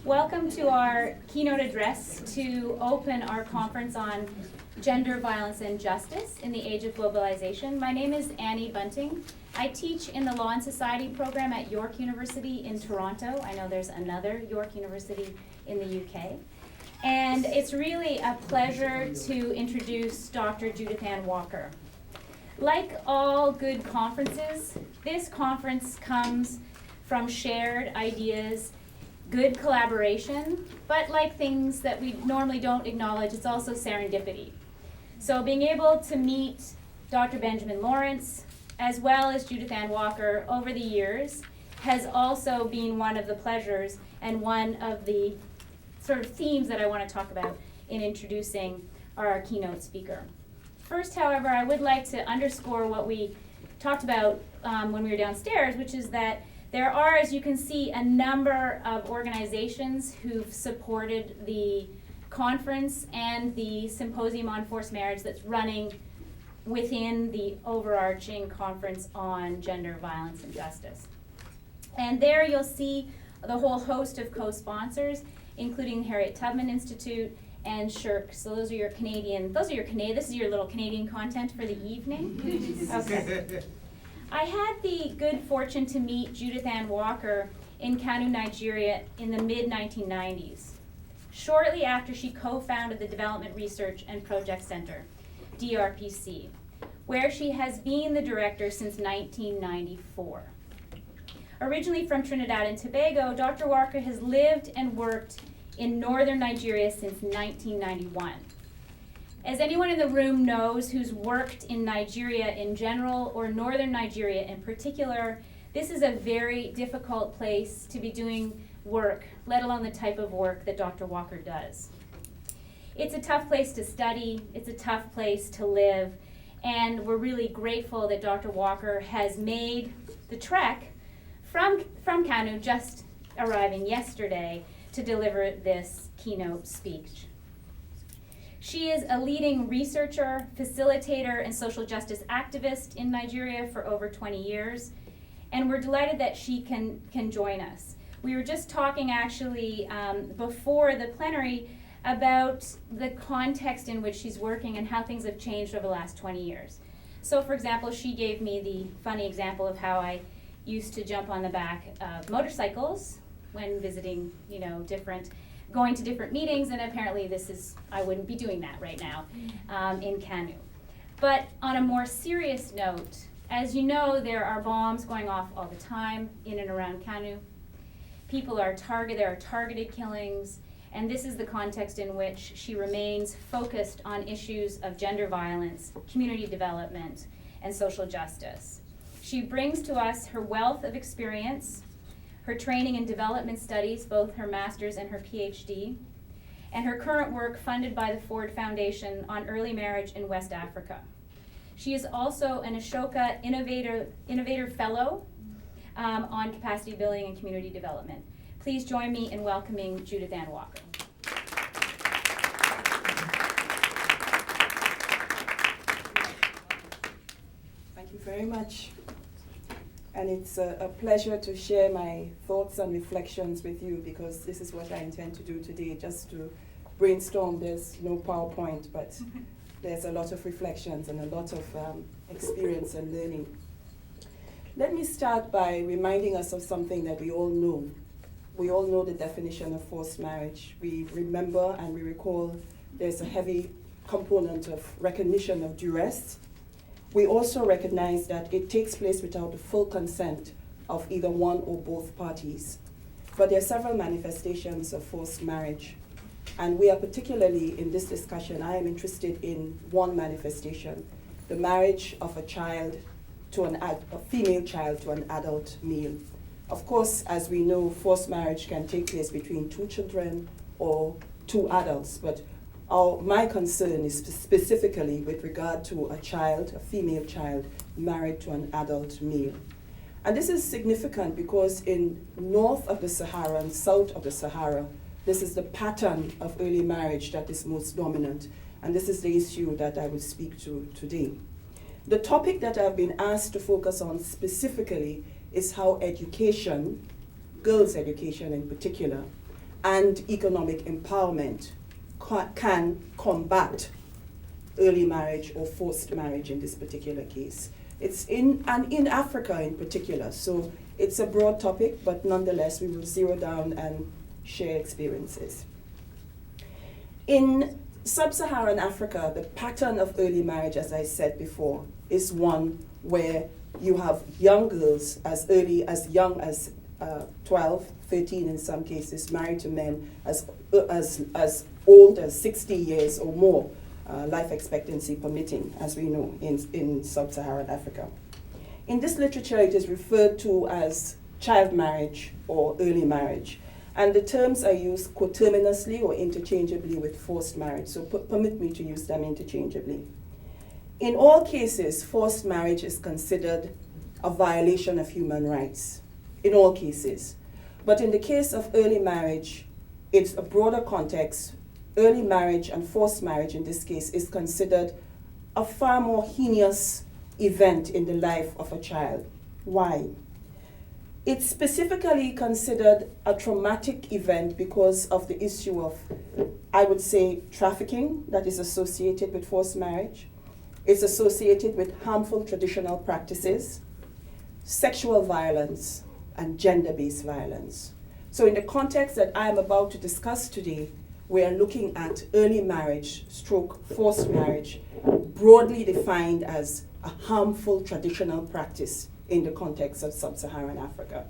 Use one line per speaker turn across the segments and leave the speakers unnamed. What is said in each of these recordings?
Welcome to our keynote address to open our conference on gender violence and justice in the age of globalization. My name is Annie Bunting. I teach in the Law and Society program at York University in Toronto. I know there's another York University in the UK. And it's really a pleasure to introduce Dr. Judith-Ann Walker. Like all good conferences, this conference comes from shared ideas, good collaboration, but like things that we normally don't acknowledge, it's also serendipity. So being able to meet Dr. Benjamin Lawrence, as well as Judith-Ann Walker over the years, has also been one of the pleasures and one of the sort of themes that I want to talk about in introducing our keynote speaker. First, however, I would like to underscore what we talked about when we were downstairs, which is that there are, as you can see, a number of organizations who've supported the conference and the symposium on forced marriage that's running within the overarching conference on gender violence and justice. And there you'll see the whole host of co-sponsors, including Harriet Tubman Institute and SSHRC. So this is your little Canadian content for the evening. Okay. I had the good fortune to meet Judith-Ann Walker in Kano, Nigeria in the mid-1990s, shortly after she co-founded the Development Research and Project Center, DRPC, where she has been the director since 1994. Originally from Trinidad and Tobago, Dr. Walker has lived and worked in northern Nigeria since 1991. As anyone in the room knows who's worked in Nigeria in general or northern Nigeria in particular, this is a very difficult place to be doing work, let alone the type of work that Dr. Walker does. It's a tough place to study, it's a tough place to live, and we're really grateful that Dr. Walker has made the trek from Kano, just arriving yesterday, to deliver this keynote speech. She is a leading researcher, facilitator, and social justice activist in Nigeria for over 20 years, and we're delighted that she can join us. We were just talking actually before the plenary about the context in which she's working and how things have changed over the last 20 years. So for example, she gave me the funny example of how I used to jump on the back of motorcycles when visiting, going to different meetings, and apparently I wouldn't be doing that right now in Kano. But on a more serious note, as you know, there are bombs going off all the time in and around Kano. There are targeted killings, and this is the context in which she remains focused on issues of gender violence, community development, and social justice. She brings to us her wealth of experience, her training in development studies, both her master's and her PhD, and her current work funded by the Ford Foundation on early marriage in West Africa. She is also an Ashoka Innovator Fellow on capacity building and community development. Please join me in welcoming Judith-Ann Walker.
Thank you very much. And it's a pleasure to share my thoughts and reflections with you, because this is what I intend to do today, just to brainstorm. There's no PowerPoint, but there's a lot of reflections and a lot of experience and learning. Let me start by reminding us of something that we all know. We all know the definition of forced marriage. We remember and we recall there's a heavy component of recognition of duress. We also recognize that it takes place without the full consent of either one or both parties. But there are several manifestations of forced marriage. And we are particularly, in this discussion, I am interested in one manifestation, the marriage of a female child to an adult male. Of course, as we know, forced marriage can take place between two children or two adults, but my concern is specifically with regard to a female child, married to an adult male. And this is significant because in north of the Sahara and south of the Sahara, this is the pattern of early marriage that is most dominant. And this is the issue that I will speak to today. The topic that I've been asked to focus on specifically is how education, girls' education in particular, and economic empowerment can combat early marriage or forced marriage in this particular case. It's in Africa in particular, so it's a broad topic, but nonetheless we will zero down and share experiences. In sub-Saharan Africa, the pattern of early marriage, as I said before, is one where you have young girls as young as 12, 13 in some cases, married to men as old as 60 years or more, life expectancy permitting, as we know, in sub-Saharan Africa. In this literature, it is referred to as child marriage or early marriage. And the terms are used coterminously or interchangeably with forced marriage, so permit me to use them interchangeably. In all cases, forced marriage is considered a violation of human rights, in all cases. But in the case of early marriage, it's a broader context. Early marriage and forced marriage in this case is considered a far more heinous event in the life of a child. Why? It's specifically considered a traumatic event because of the issue of, I would say, trafficking that is associated with forced marriage. It's associated with harmful traditional practices, sexual violence, and gender-based violence. So in the context that I am about to discuss today, we are looking at early marriage / forced marriage, broadly defined as a harmful traditional practice in the context of sub-Saharan Africa.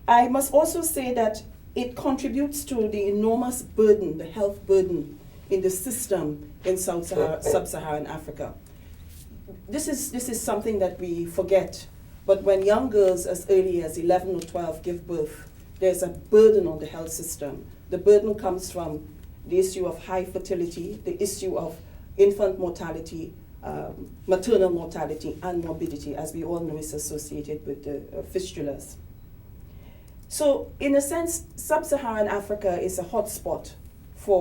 I must also say that it contributes to the enormous burden, the health burden in the system in sub-Saharan Africa. This is something that we forget, but when young girls as early as 11 or 12 give birth, there's a burden on the health system. The burden comes from the issue of high fertility, the issue of infant mortality, maternal mortality, and morbidity, as we all know is associated with the fistulas. So in a sense, sub-Saharan Africa is a hotspot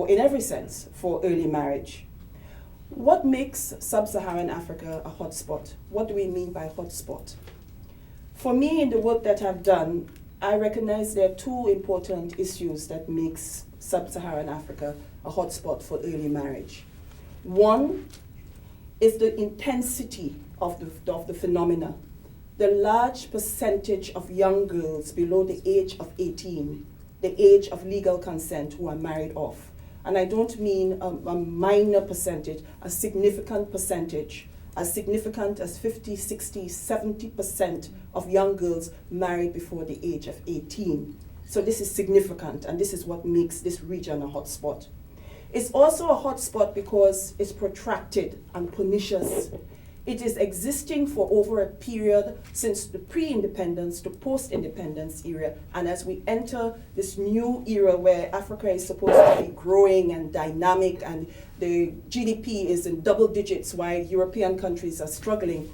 in every sense, for early marriage. What makes sub-Saharan Africa a hotspot? What do we mean by hotspot? For me, in the work that I've done, I recognize there are two important issues that makes sub-Saharan Africa a hotspot for early marriage. One is the intensity of the phenomena. The large percentage of young girls below the age of 18, the age of legal consent, who are married off. And I don't mean a minor percentage, a significant percentage, as significant as 50, 60, 70% of young girls married before the age of 18. So this is significant, and this is what makes this region a hotspot. It's also a hotspot because it's protracted and pernicious. It is existing for over a period since the pre-independence to post-independence era, and as we enter this new era where Africa is supposed to be growing and dynamic and the GDP is in double digits while European countries are struggling,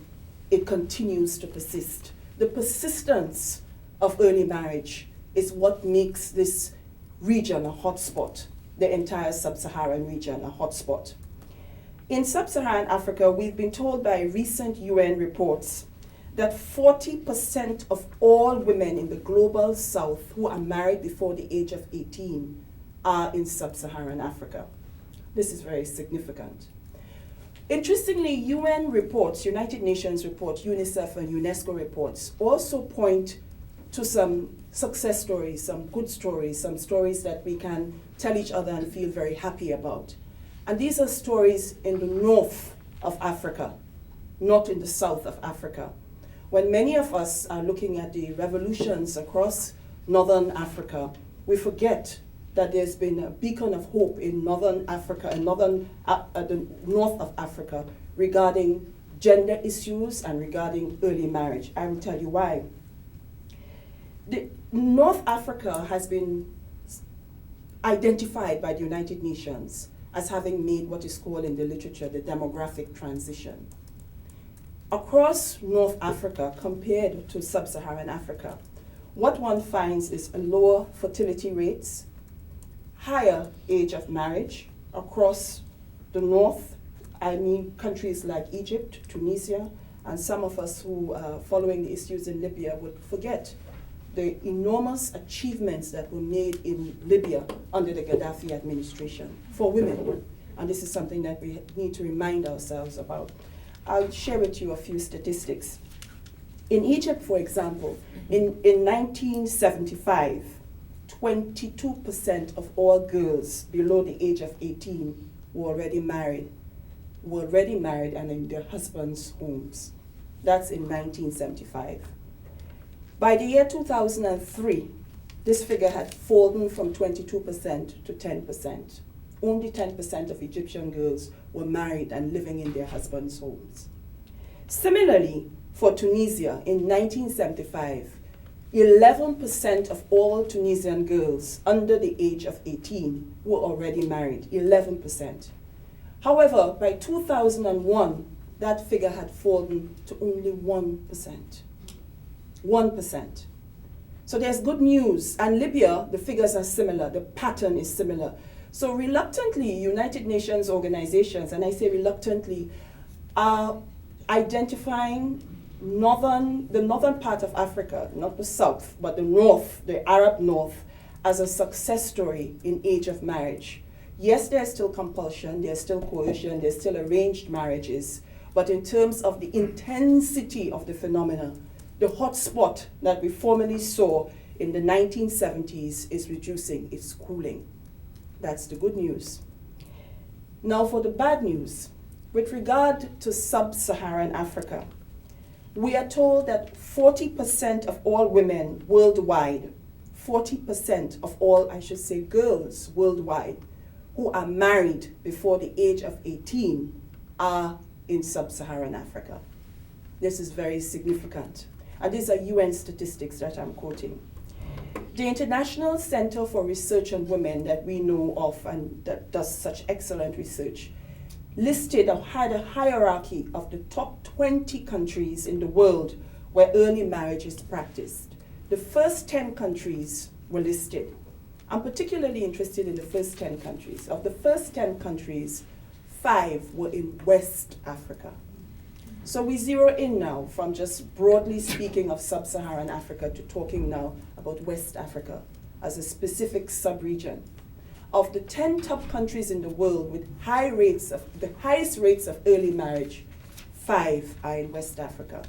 it continues to persist. The persistence of early marriage is what makes this region a hotspot, the entire sub-Saharan region a hotspot. In sub-Saharan Africa, we've been told by recent UN reports that 40% of all women in the global south who are married before the age of 18 are in sub-Saharan Africa. This is very significant. Interestingly, UN reports, United Nations reports, UNICEF and UNESCO reports also point to some success stories, some good stories, some stories that we can tell each other and feel very happy about. And these are stories in the north of Africa, not in the south of Africa. When many of us are looking at the revolutions across northern Africa, we forget that there's been a beacon of hope in northern Africa and the north of Africa regarding gender issues and regarding early marriage. I will tell you why. North Africa has been identified by the United Nations as having made what is called in the literature the demographic transition. Across North Africa, compared to sub-Saharan Africa, what one finds is a lower fertility rates, higher age of marriage across the north. I mean countries like Egypt, Tunisia, and some of us who are following the issues in Libya would forget the enormous achievements that were made in Libya under the Gaddafi administration for women. And this is something that we need to remind ourselves about. I'll share with you a few statistics. In Egypt, for example, in 1975, 22% of all girls below the age of 18 were already married and in their husbands' homes. That's in 1975. By the year 2003, this figure had fallen from 22% to 10%. Only 10% of Egyptian girls were married and living in their husbands' homes. Similarly, for Tunisia, in 1975, 11% of all Tunisian girls under the age of 18 were already married, 11%. However, by 2001, that figure had fallen to only 1%. 1%. So there's good news. And Libya, the figures are similar, the pattern is similar. So reluctantly, United Nations organizations, and I say reluctantly, are identifying the northern part of Africa, not the south, but the north, the Arab north, as a success story in age of marriage. Yes, there's still compulsion, there's still coercion, there's still arranged marriages, but in terms of the intensity of the phenomena, the hotspot that we formerly saw in the 1970s is reducing, it's cooling. That's the good news. Now for the bad news. With regard to sub-Saharan Africa, we are told that 40% of all women worldwide, 40% of all, I should say, girls worldwide who are married before the age of 18 are in sub-Saharan Africa. This is very significant. And these are UN statistics that I'm quoting. The International Center for Research on Women that we know of and that does such excellent research had a hierarchy of the top 20 countries in the world where early marriage is practiced. The first 10 countries were listed. I'm particularly interested in the first 10 countries. Of the first 10 countries, 5 were in West Africa. So we zero in now from just broadly speaking of sub-Saharan Africa to talking now about West Africa as a specific sub-region. Of the 10 top countries in the world with the highest rates of early marriage, 5 are in West Africa.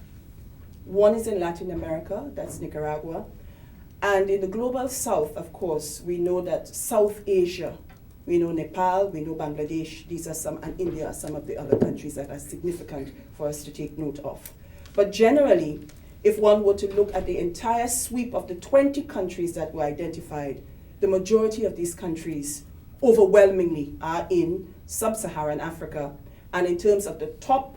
1 is in Latin America, that's Nicaragua. And in the global south, of course, we know that South Asia, we know Nepal, we know Bangladesh, these are some, and India are some of the other countries that are significant for us to take note of. But generally, if one were to look at the entire sweep of the 20 countries that were identified, the majority of these countries overwhelmingly are in sub-Saharan Africa. And in terms of the top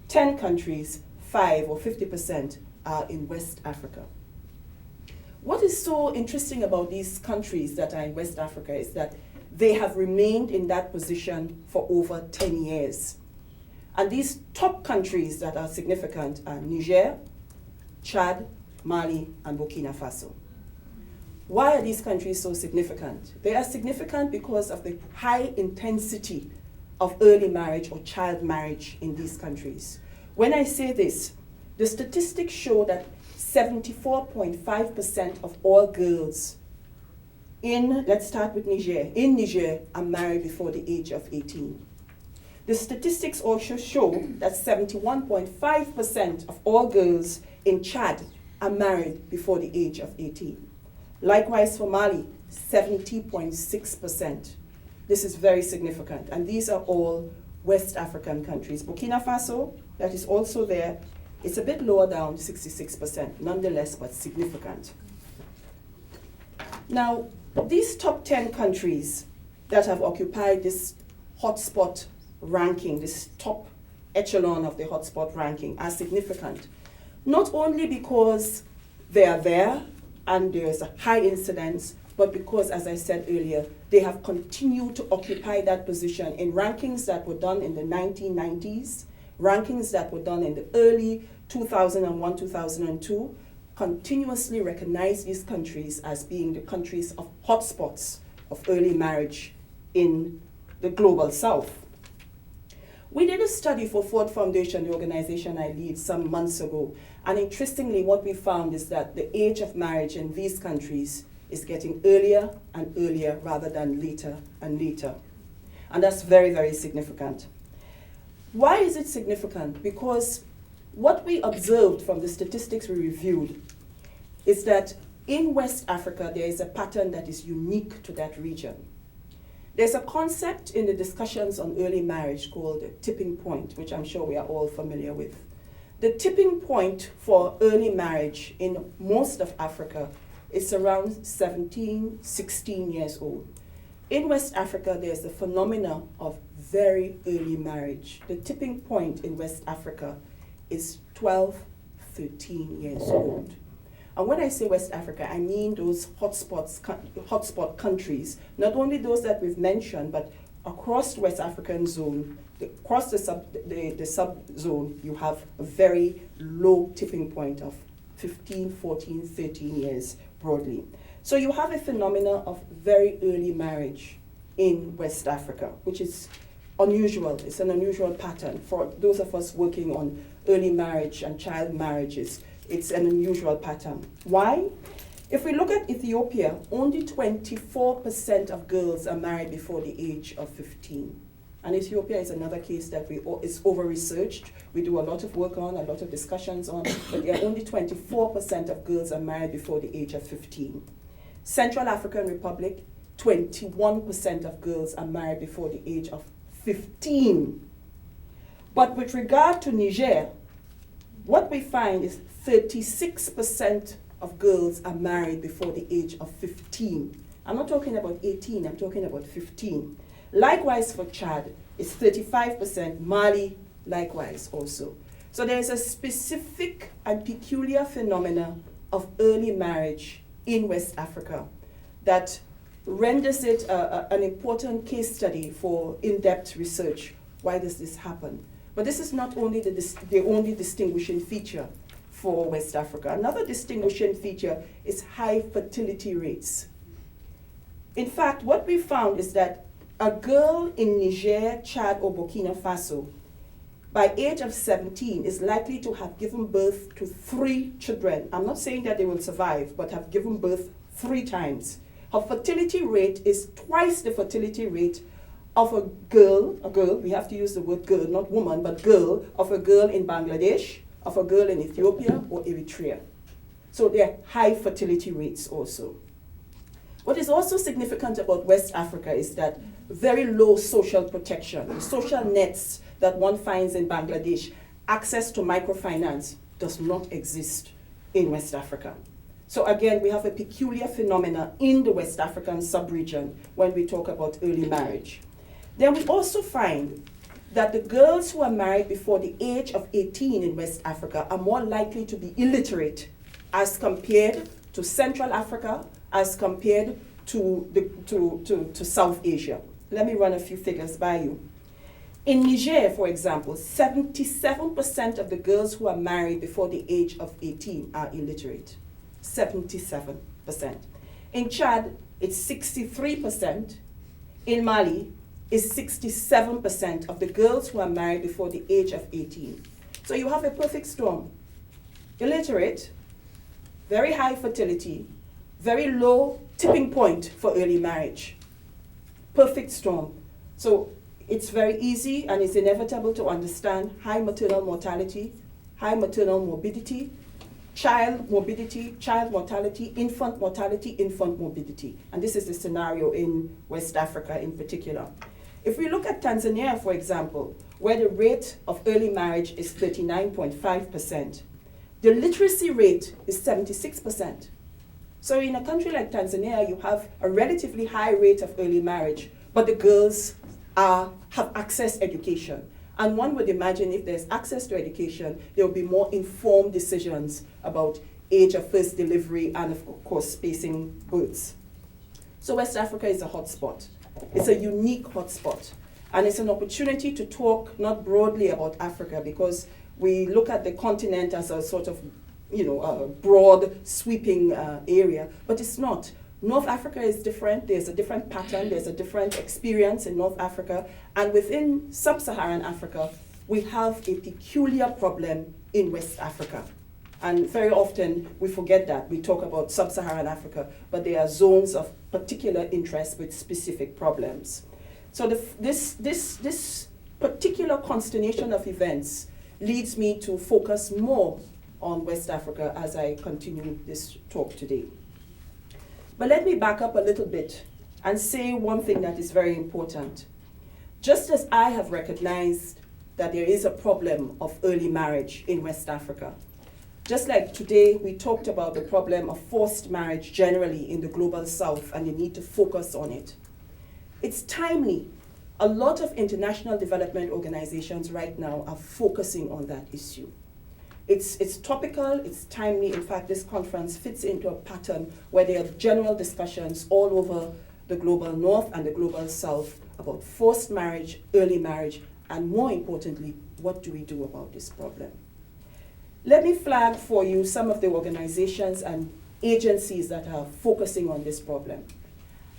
10 countries, 5 or 50% are in West Africa. What is so interesting about these countries that are in West Africa is that they have remained in that position for over 10 years. And these top countries that are significant are Niger, Chad, Mali, and Burkina Faso. Why are these countries so significant? They are significant because of the high intensity of early marriage or child marriage in these countries. When I say this, the statistics show that 74.5% of all girls let's start with Niger, in Niger are married before the age of 18. The statistics also show that 71.5% of all girls in Chad are married before the age of 18. Likewise for Mali, 70.6%. This is very significant, and these are all West African countries. Burkina Faso, that is also there, it's a bit lower down, 66%, nonetheless, but significant. Now, these top 10 countries that have occupied this hotspot ranking, this top echelon of the hotspot ranking, are significant, not only because they are there and there's a high incidence, but because, as I said earlier, they have continued to occupy that position in rankings that were done in the 1990s, rankings that were done in the early 2001, 2002, continuously recognize these countries as being the countries of hotspots of early marriage in the global south. We did a study for Ford Foundation, the organization I lead, some months ago. And interestingly, what we found is that the age of marriage in these countries is getting earlier and earlier rather than later and later. And that's very, very significant. Why is it significant? Because what we observed from the statistics we reviewed is that in West Africa, there is a pattern that is unique to that region. There's a concept in the discussions on early marriage called the tipping point, which I'm sure we are all familiar with. The tipping point for early marriage in most of Africa is around 17, 16 years old. In West Africa, there's the phenomena of very early marriage. The tipping point in West Africa is 12, 13 years old. And when I say West Africa, I mean those hotspot countries, not only those that we've mentioned, but across the West African zone, across the sub-zone, you have a very low tipping point of 15, 14, 13 years broadly. So you have a phenomena of very early marriage in West Africa, which is unusual. It's an unusual pattern for those of us working on early marriage and child marriages. It's an unusual pattern. Why? If we look at Ethiopia, only 24% of girls are married before the age of 15. And Ethiopia is another case that is over-researched. We do a lot of work on, a lot of discussions on, but there are only 24% of girls are married before the age of 15. Central African Republic, 21% of girls are married before the age of 15. But with regard to Niger, what we find is 36% of girls are married before the age of 15. I'm not talking about 18, I'm talking about 15. Likewise for Chad, it's 35%, Mali likewise also. So there is a specific and peculiar phenomena of early marriage in West Africa that renders it an important case study for in-depth research. Why does this happen? But this is not only the only distinguishing feature for West Africa. Another distinguishing feature is high fertility rates. In fact, what we found is that a girl in Niger, Chad, or Burkina Faso, by age of 17, is likely to have given birth to 3 children. I'm not saying that they will survive, but have given birth 3 times. Her fertility rate is twice the fertility rate of a girl, we have to use the word girl, not woman, but girl, of a girl in Bangladesh, of a girl in Ethiopia or Eritrea. So there are high fertility rates also. What is also significant about West Africa is that very low social protection, the social nets that one finds in Bangladesh, access to microfinance does not exist in West Africa. So again, we have a peculiar phenomena in the West African sub-region when we talk about early marriage. Then we also find that the girls who are married before the age of 18 in West Africa are more likely to be illiterate as compared to Central Africa, as compared to South Asia. Let me run a few figures by you. In Niger, for example, 77% of the girls who are married before the age of 18 are illiterate. 77%. In Chad, it's 63%. In Mali, it's 67% of the girls who are married before the age of 18. So you have a perfect storm. Illiterate, very high fertility, very low tipping point for early marriage. Perfect storm. So it's very easy and it's inevitable to understand high maternal mortality, high maternal morbidity, child morbidity, child mortality, infant morbidity. And this is the scenario in West Africa in particular. If we look at Tanzania, for example, where the rate of early marriage is 39.5%, the literacy rate is 76%. So in a country like Tanzania, you have a relatively high rate of early marriage, but the girls have access to education. And one would imagine if there's access to education, there will be more informed decisions about age of first delivery and, of course, spacing births. So West Africa is a hotspot. It's a unique hotspot. And it's an opportunity to talk not broadly about Africa, because we look at the continent as a sort of, broad, sweeping area, but it's not. North Africa is different. There's a different pattern. There's a different experience in North Africa. And within sub-Saharan Africa, we have a peculiar problem in West Africa. And very often we forget that. We talk about sub-Saharan Africa, but there are zones of particular interest with specific problems. So this particular constellation of events leads me to focus more on West Africa as I continue this talk today. But let me back up a little bit and say one thing that is very important. Just as I have recognized that there is a problem of early marriage in West Africa, just like today we talked about the problem of forced marriage generally in the global south and the need to focus on it, it's timely. A lot of international development organizations right now are focusing on that issue. It's topical, it's timely. In fact, this conference fits into a pattern where there are general discussions all over the global north and the global south about forced marriage, early marriage, and more importantly, what do we do about this problem? Let me flag for you some of the organizations and agencies that are focusing on this problem.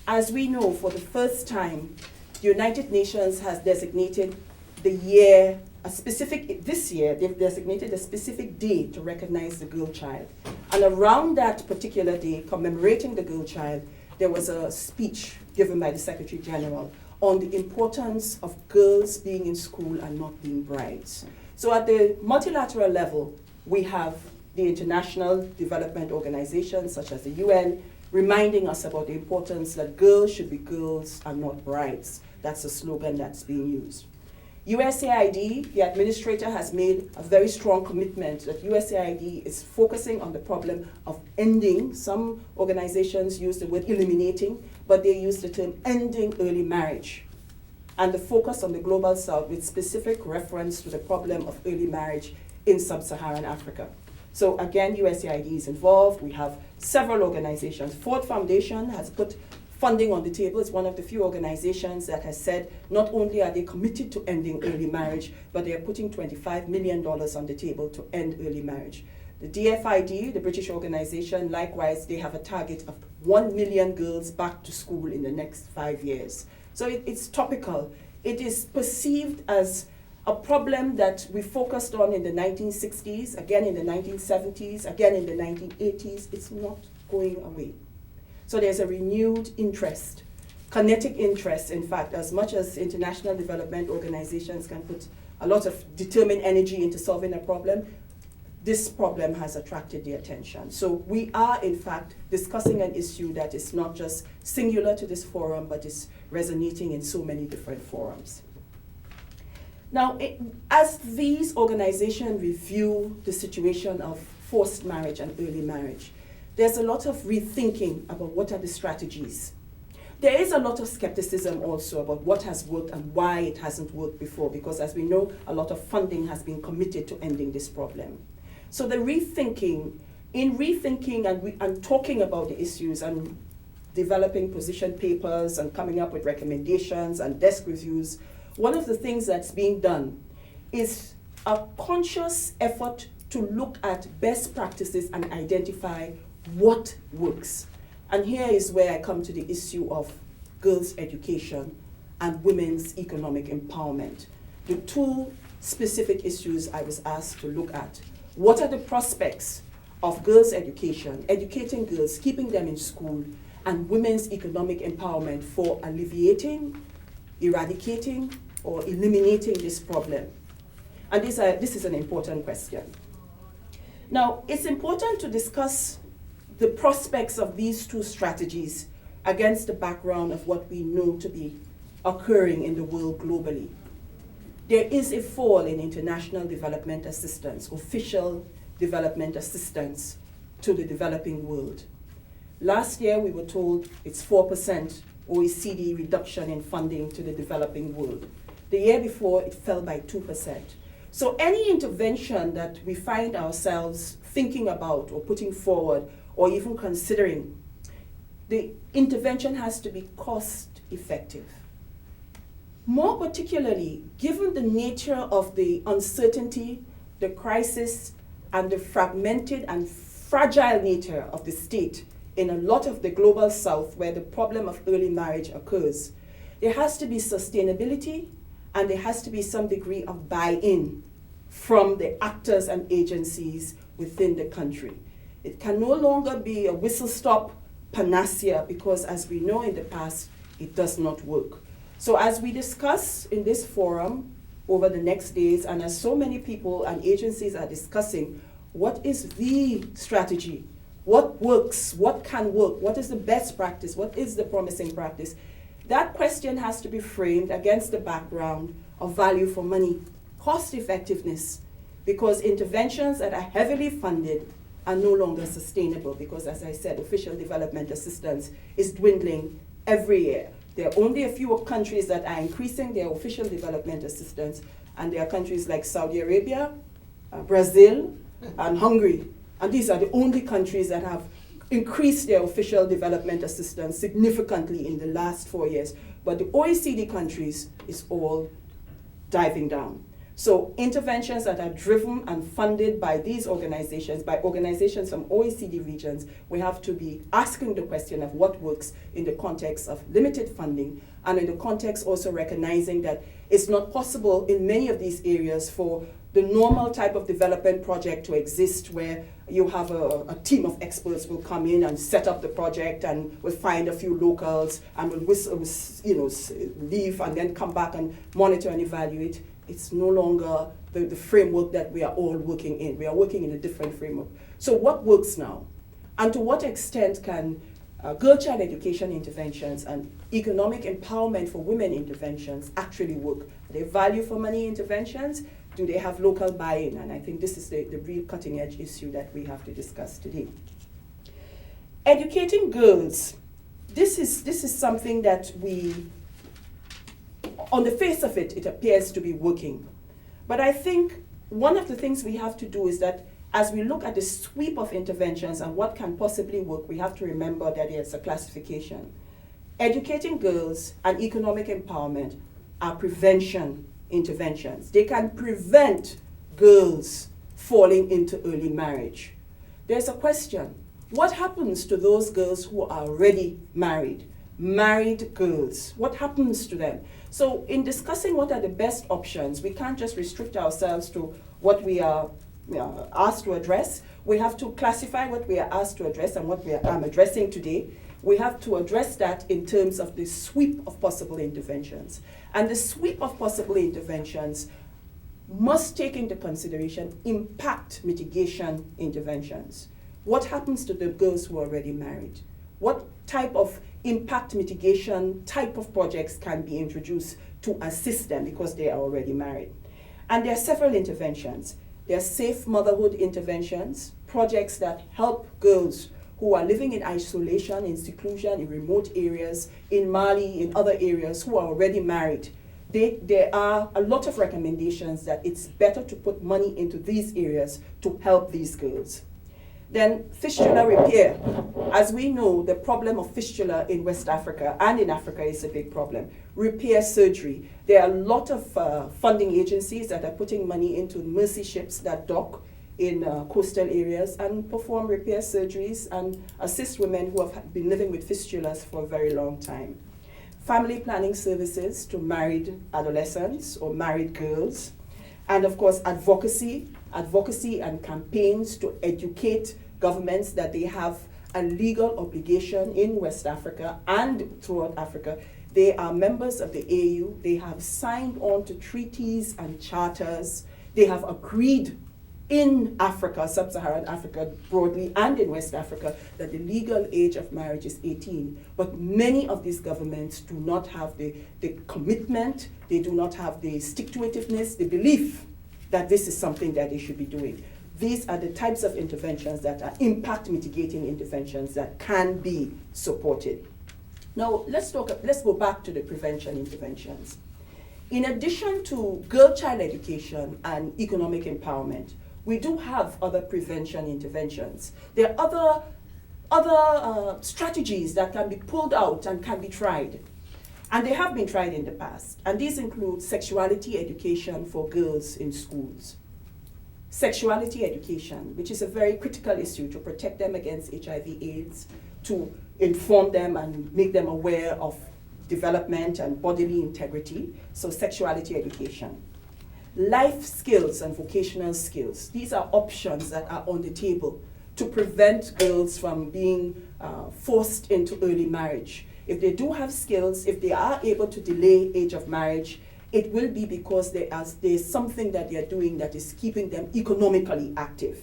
As we know, for the first time, the United Nations has designated the year, this year, they've designated a specific day to recognize the girl child. And around that particular day, commemorating the girl child, there was a speech given by the Secretary General on the importance of girls being in school and not being brides. So at the multilateral level, we have the international development organizations such as the UN reminding us about the importance that girls should be girls and not brides. That's a slogan that's being used. USAID, the administrator, has made a very strong commitment that USAID is focusing on the problem of ending. Some organizations use the word eliminating, but they use the term ending early marriage. And the focus on the global south with specific reference to the problem of early marriage in sub-Saharan Africa. So again, USAID is involved. We have several organizations. Ford Foundation has put funding on the table. It's one of the few organizations that has said not only are they committed to ending early marriage, but they are putting $25 million on the table to end early marriage. The DFID, the British organization, likewise, they have a target of 1 million girls back to school in the next 5 years. So it's topical. It is perceived as a problem that we focused on in the 1960s, again in the 1970s, again in the 1980s. It's not going away. So there's a renewed interest, kinetic interest, in fact, as much as international development organizations can put a lot of determined energy into solving a problem, this problem has attracted the attention. So we are, in fact, discussing an issue that is not just singular to this forum, but is resonating in so many different forums. Now, as these organizations review the situation of forced marriage and early marriage, there's a lot of rethinking about what are the strategies. There is a lot of skepticism also about what has worked and why it hasn't worked before, because as we know, a lot of funding has been committed to ending this problem. So the rethinking and talking about the issues and developing position papers and coming up with recommendations and desk reviews, one of the things that's being done is a conscious effort to look at best practices and identify what works. And here is where I come to the issue of girls' education and women's economic empowerment. The two specific issues I was asked to look at. What are the prospects of girls' education, educating girls, keeping them in school, and women's economic empowerment for alleviating, eradicating, or eliminating this problem? And this is an important question. Now, it's important to discuss the prospects of these two strategies against the background of what we know to be occurring in the world globally. There is a fall in international development assistance, official development assistance to the developing world. Last year, we were told it's 4% OECD reduction in funding to the developing world. The year before, it fell by 2%. So any intervention that we find ourselves thinking about or putting forward or even considering, the intervention has to be cost effective. More particularly, given the nature of the uncertainty, the crisis, and the fragmented and fragile nature of the state in a lot of the global south where the problem of early marriage occurs, there has to be sustainability and there has to be some degree of buy-in from the actors and agencies within the country. It can no longer be a whistle-stop panacea because, as we know in the past, it does not work. So as we discuss in this forum over the next days, and as so many people and agencies are discussing, what is the strategy? What works? What can work? What is the best practice? What is the promising practice? That question has to be framed against the background of value for money, cost effectiveness, because interventions that are heavily funded are no longer sustainable because, as I said, official development assistance is dwindling every year. There are only a few countries that are increasing their official development assistance, and there are countries like Saudi Arabia, Brazil, and Hungary. And these are the only countries that have increased their official development assistance significantly in the last 4 years. But the OECD countries is all diving down. So interventions that are driven and funded by these organizations, by organizations from OECD regions, we have to be asking the question of what works in the context of limited funding, and in the context also recognizing that it's not possible in many of these areas for the normal type of development project to exist where you have a team of experts will come in and set up the project and will find a few locals and will leave and then come back and monitor and evaluate. It's no longer the framework that we are all working in. We are working in a different framework. So what works now? And to what extent can girl-child education interventions and economic empowerment for women interventions actually work? Are they value for money interventions? Do they have local buy-in? And I think this is the real cutting-edge issue that we have to discuss today. Educating girls. This is something that we, on the face of it, it appears to be working. But I think one of the things we have to do is that as we look at the sweep of interventions and what can possibly work, we have to remember that there's a classification. Educating girls and economic empowerment are prevention interventions. They can prevent girls falling into early marriage. There's a question. What happens to those girls who are already married? Married girls. What happens to them? So in discussing what are the best options, we can't just restrict ourselves to what we are asked to address. We have to classify what we are asked to address and what I'm addressing today. We have to address that in terms of the sweep of possible interventions. And the sweep of possible interventions must take into consideration impact mitigation interventions. What happens to the girls who are already married? What type of impact mitigation type of projects can be introduced to assist them because they are already married? And there are several interventions. There are safe motherhood interventions, projects that help girls who are living in isolation, in seclusion, in remote areas, in Mali, in other areas, who are already married. There are a lot of recommendations that it's better to put money into these areas to help these girls. Then fistula repair. As we know, the problem of fistula in West Africa and in Africa is a big problem. Repair surgery. There are a lot of funding agencies that are putting money into mercy ships that dock in coastal areas and perform repair surgeries and assist women who have been living with fistulas for a very long time. Family planning services to married adolescents or married girls. And of course, advocacy and campaigns to educate governments that they have a legal obligation in West Africa and throughout Africa. They are members of the AU. They have signed on to treaties and charters. They have agreed in Africa, sub-Saharan Africa broadly, and in West Africa, that the legal age of marriage is 18. But many of these governments do not have the commitment, they do not have the stick-to-itiveness, the belief that this is something that they should be doing. These are the types of interventions that are impact mitigating interventions that can be supported. Now, let's go back to the prevention interventions. In addition to girl-child education and economic empowerment, we do have other prevention interventions. There are other strategies that can be pulled out and can be tried. And they have been tried in the past. And these include sexuality education for girls in schools. Sexuality education, which is a very critical issue to protect them against HIV/AIDS, to inform them and make them aware of development and bodily integrity, so sexuality education. Life skills and vocational skills, these are options that are on the table to prevent girls from being forced into early marriage. If they do have skills, if they are able to delay age of marriage, it will be because there's something that they're doing that is keeping them economically active.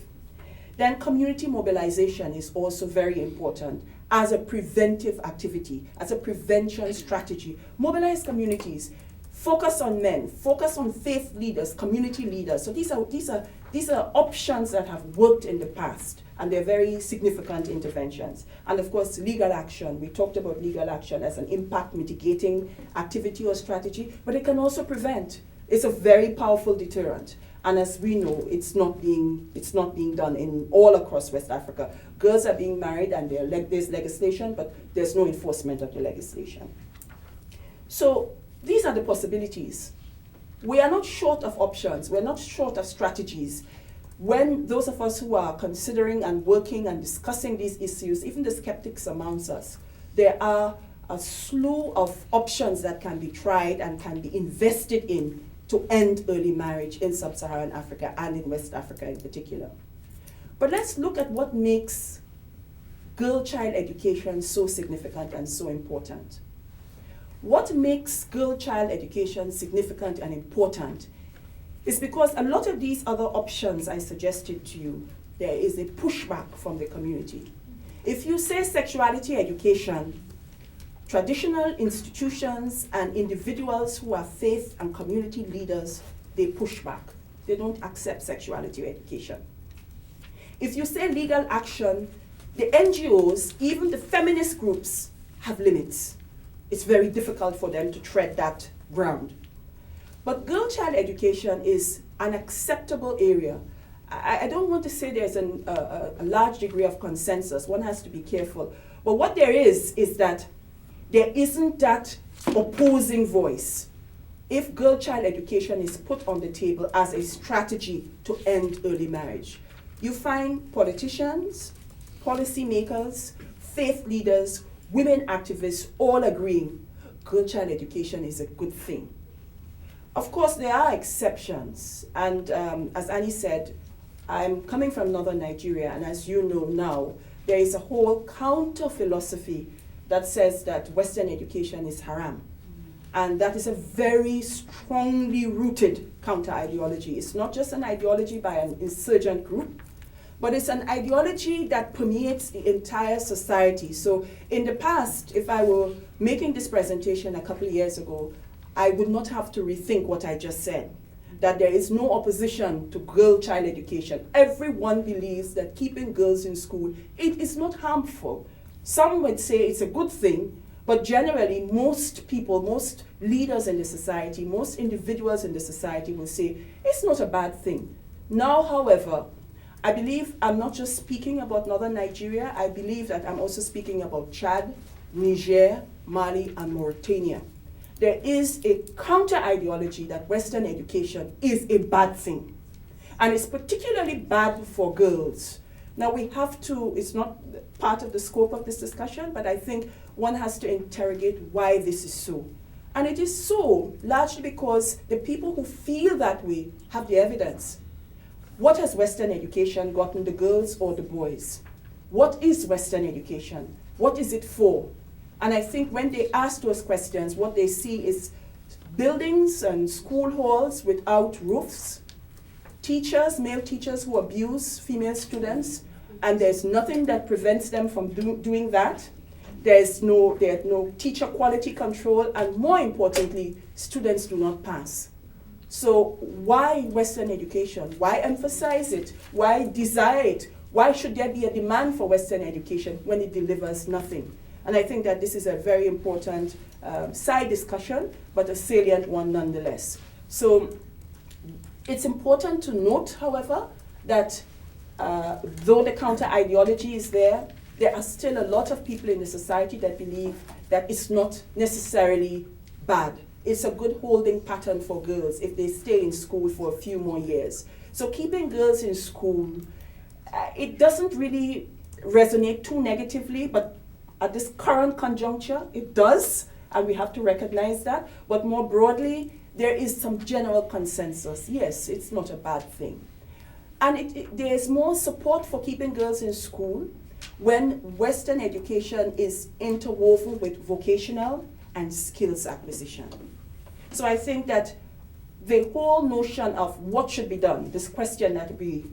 Then community mobilization is also very important as a preventive activity, as a prevention strategy. Mobilize communities, focus on men, focus on faith leaders, community leaders. So these are options that have worked in the past, and they're very significant interventions. And of course, legal action. We talked about legal action as an impact mitigating activity or strategy, but it can also prevent. It's a very powerful deterrent. And as we know, it's not being done in all across West Africa. Girls are being married and there's legislation, but there's no enforcement of the legislation. So these are the possibilities. We are not short of options. We're not short of strategies. When those of us who are considering and working and discussing these issues, even the skeptics amongst us, there are a slew of options that can be tried and can be invested in to end early marriage in sub-Saharan Africa and in West Africa in particular. But let's look at what makes girl-child education so significant and so important. What makes girl-child education significant and important is because a lot of these other options I suggested to you, there is a pushback from the community. If you say sexuality education, traditional institutions and individuals who are faith and community leaders, they push back. They don't accept sexuality education. If you say legal action, the NGOs, even the feminist groups, have limits. It's very difficult for them to tread that ground. But girl-child education is an acceptable area. I don't want to say there's a large degree of consensus. One has to be careful. But what there is that there isn't that opposing voice. If girl-child education is put on the table as a strategy to end early marriage, you find politicians, policymakers, faith leaders, women activists all agreeing girl-child education is a good thing. Of course, there are exceptions, and as Annie said, I'm coming from northern Nigeria, and as you know now, there is a whole counter-philosophy that says that Western education is haram. And that is a very strongly rooted counter-ideology. It's not just an ideology by an insurgent group, but it's an ideology that permeates the entire society. So in the past, if I were making this presentation a couple of years ago, I would not have to rethink what I just said, that there is no opposition to girl-child education. Everyone believes that keeping girls in school, it is not harmful. Some would say it's a good thing, but generally most people, most leaders in the society, most individuals in the society will say it's not a bad thing. Now, however, I believe I'm not just speaking about northern Nigeria, I believe that I'm also speaking about Chad, Niger, Mali, and Mauritania. There is a counter-ideology that Western education is a bad thing. And it's particularly bad for girls. Now we have to, it's not part of the scope of this discussion, but I think one has to interrogate why this is so. And it is so largely because the people who feel that way have the evidence. What has Western education gotten the girls or the boys? What is Western education? What is it for? And I think when they ask those questions, what they see is buildings and school halls without roofs, teachers, male teachers who abuse female students, and there's nothing that prevents them from doing that. There's no teacher quality control, and more importantly, students do not pass. So why Western education? Why emphasize it? Why desire it? Why should there be a demand for Western education when it delivers nothing? And I think that this is a very important side discussion, but a salient one nonetheless. So it's important to note, however, that though the counter-ideology is there are still a lot of people in the society that believe that it's not necessarily bad. It's a good holding pattern for girls if they stay in school for a few more years. So keeping girls in school, it doesn't really resonate too negatively, but At this current conjuncture, it does, and we have to recognize that. But more broadly, there is some general consensus. Yes, it's not a bad thing. And there is more support for keeping girls in school when Western education is interwoven with vocational and skills acquisition. So I think that the whole notion of what should be done, this question that we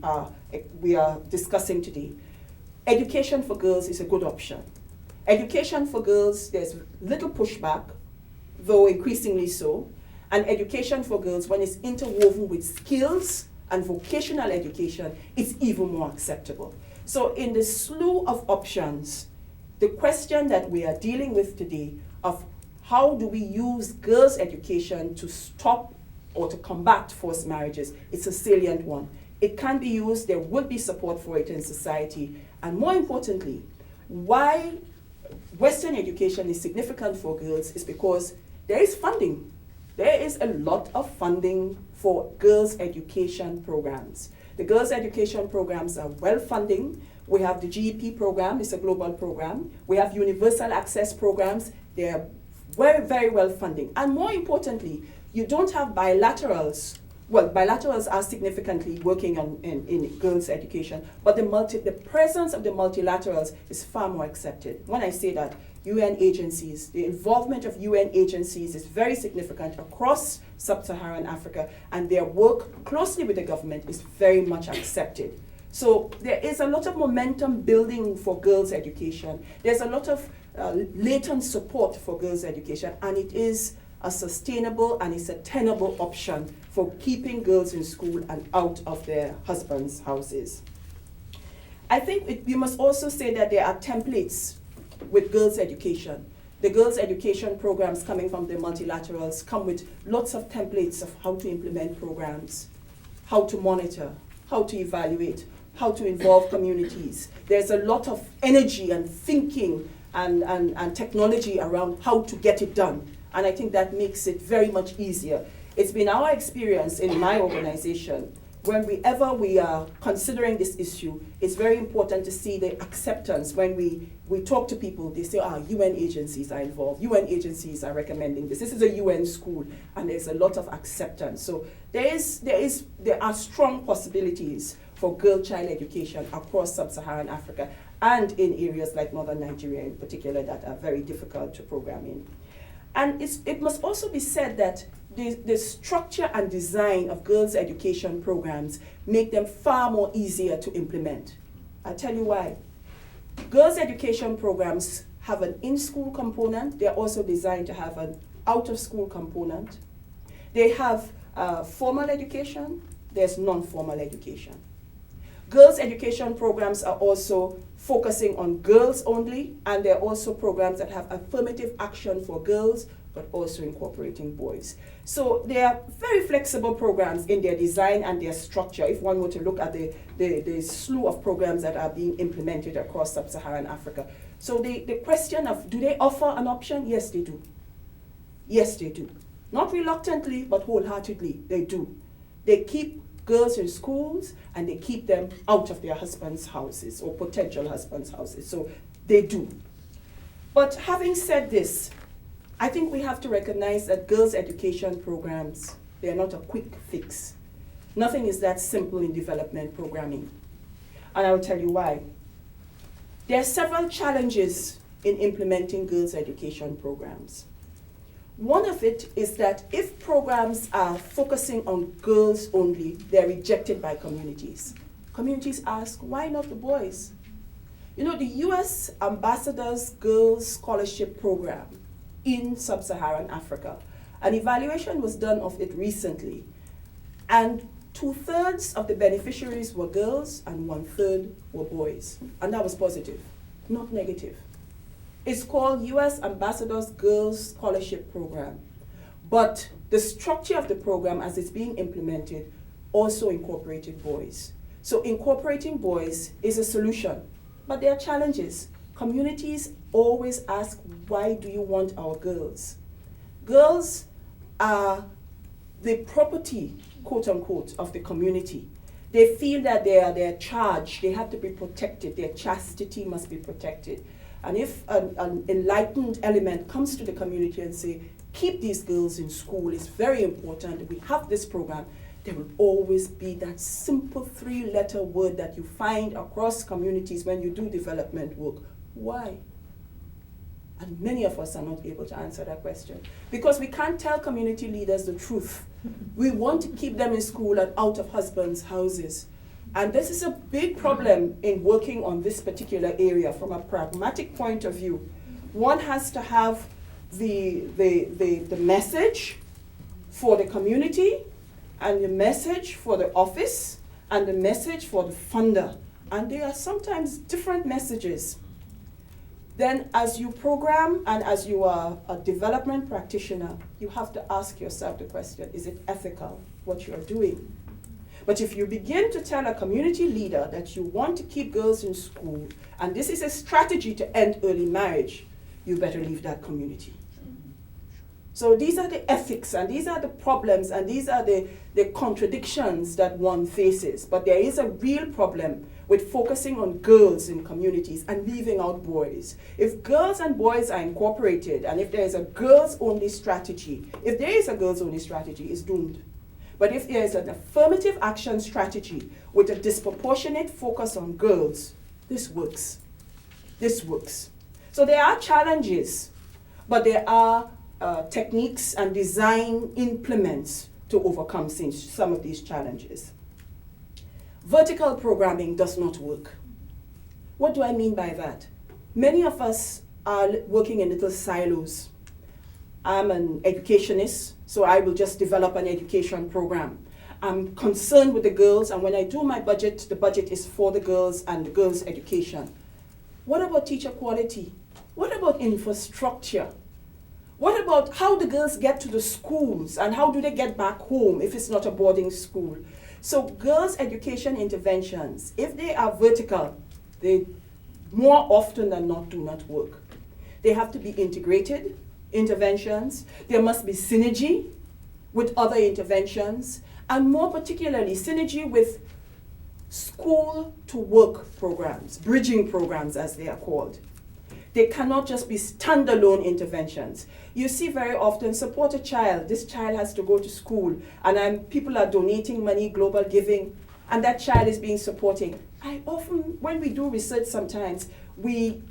are discussing today, education for girls is a good option. Education for girls, there's little pushback, though increasingly so. And education for girls, when it's interwoven with skills and vocational education, it's even more acceptable. So in the slew of options, the question that we are dealing with today of how do we use girls' education to stop or to combat forced marriages, it's a salient one. It can be used, there would be support for it in society, and more importantly, why Western education is significant for girls is because there is funding. There is a lot of funding for girls' education programs. The girls' education programs are well funding. We have the GEP program, it's a global program. We have universal access programs. They are very, very well funding. And more importantly, you don't have bilaterals. Well, bilaterals are significantly working on in girls' education, but the presence of the multilaterals is far more accepted. When I say that, UN agencies, the involvement of UN agencies is very significant across sub-Saharan Africa, and their work closely with the government is very much accepted. So there is a lot of momentum building for girls' education. There's a lot of latent support for girls' education, and it is a sustainable and it's a tenable option for keeping girls in school and out of their husbands' houses. I think we must also say that there are templates with girls' education. The girls' education programs coming from the multilaterals come with lots of templates of how to implement programs, how to monitor, how to evaluate, how to involve communities. There's a lot of energy and thinking and technology around how to get it done. And I think that makes it very much easier. It's been our experience in my organization, whenever we are considering this issue, it's very important to see the acceptance. When we talk to people, they say, UN agencies are involved, UN agencies are recommending this. This is a UN school, and there's a lot of acceptance. So there are strong possibilities for girl-child education across sub-Saharan Africa and in areas like northern Nigeria in particular that are very difficult to program in. And it must also be said that the structure and design of girls' education programs make them far more easier to implement. I'll tell you why. Girls' education programs have an in-school component. They're also designed to have an out-of-school component. They have formal education. There's non-formal education. Girls' education programs are also focusing on girls only, and they're also programs that have affirmative action for girls, but also incorporating boys. So they are very flexible programs in their design and their structure, if one were to look at the slew of programs that are being implemented across sub-Saharan Africa. So the question of, do they offer an option? Yes, they do. Yes, they do. Not reluctantly, but wholeheartedly, they do. They keep girls in schools, and they keep them out of their husbands' houses or potential husbands' houses. So they do. But having said this, I think we have to recognize that girls' education programs, they are not a quick fix. Nothing is that simple in development programming. And I will tell you why. There are several challenges in implementing girls' education programs. One of it is that if programs are focusing on girls only, they're rejected by communities. Communities ask, why not the boys? You know, the US Ambassador's Girls Scholarship Program in sub-Saharan Africa, an evaluation was done of it recently, and 2/3 of the beneficiaries were girls and 1/3 were boys. And that was positive, not negative. It's called US Ambassador's Girls Scholarship Program. But the structure of the program as it's being implemented also incorporated boys. So incorporating boys is a solution, but there are challenges. Communities always ask, why do you want our girls? Girls are the property, quote unquote, of the community. They feel that they are their charge, they have to be protected, their chastity must be protected. And if an enlightened element comes to the community and say, keep these girls in school, it's very important, we have this program, there will always be that simple 3-letter word that you find across communities when you do development work. Why? And many of us are not able to answer that question because we can't tell community leaders the truth. We want to keep them in school and out of husbands' houses. And this is a big problem in working on this particular area from a pragmatic point of view. One has to have the message for the community, and the message for the office, and the message for the funder. And they are sometimes different messages. Then as you program and as you are a development practitioner, you have to ask yourself the question, is it ethical, what you are doing? But if you begin to tell a community leader that you want to keep girls in school, and this is a strategy to end early marriage, you better leave that community. So these are the ethics, and these are the problems, and these are the contradictions that one faces. But there is a real problem with focusing on girls in communities and leaving out boys. If girls and boys are incorporated, and if there is a girls-only strategy, it's doomed. But if there is an affirmative action strategy with a disproportionate focus on girls, this works. This works. So there are challenges, but there are techniques and design implements to overcome some of these challenges. Vertical programming does not work. What do I mean by that? Many of us are working in little silos. I'm an educationist, so I will just develop an education program. I'm concerned with the girls, and when I do my budget, the budget is for the girls and the girls' education. What about teacher quality? What about infrastructure? What about how the girls get to the schools and how do they get back home if it's not a boarding school? So girls' education interventions, if they are vertical, they more often than not do not work. They have to be integrated interventions. There must be synergy with other interventions, and more particularly synergy with school-to-work programs, bridging programs as they are called. They cannot just be standalone interventions. You see very often, support a child. This child has to go to school, and people are donating money, global giving, and that child is being supported. I often, when we do research sometimes we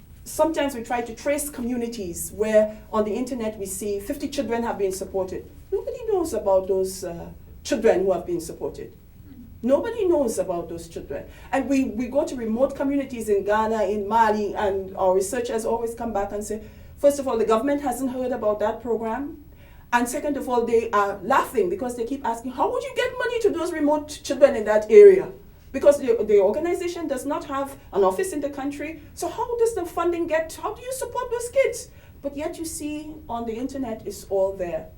try to trace communities where on the internet we see 50 children have been supported. Nobody knows about those children who have been supported. Nobody knows about those children. And we go to remote communities in Ghana, in Mali, and our researchers always come back and say, first of all, the government hasn't heard about that program. And second of all, they are laughing because they keep asking, how would you get money to those remote children in that area? Because the organization does not have an office in the country. So how does the funding how do you support those kids? But yet you see on the internet, it's all there.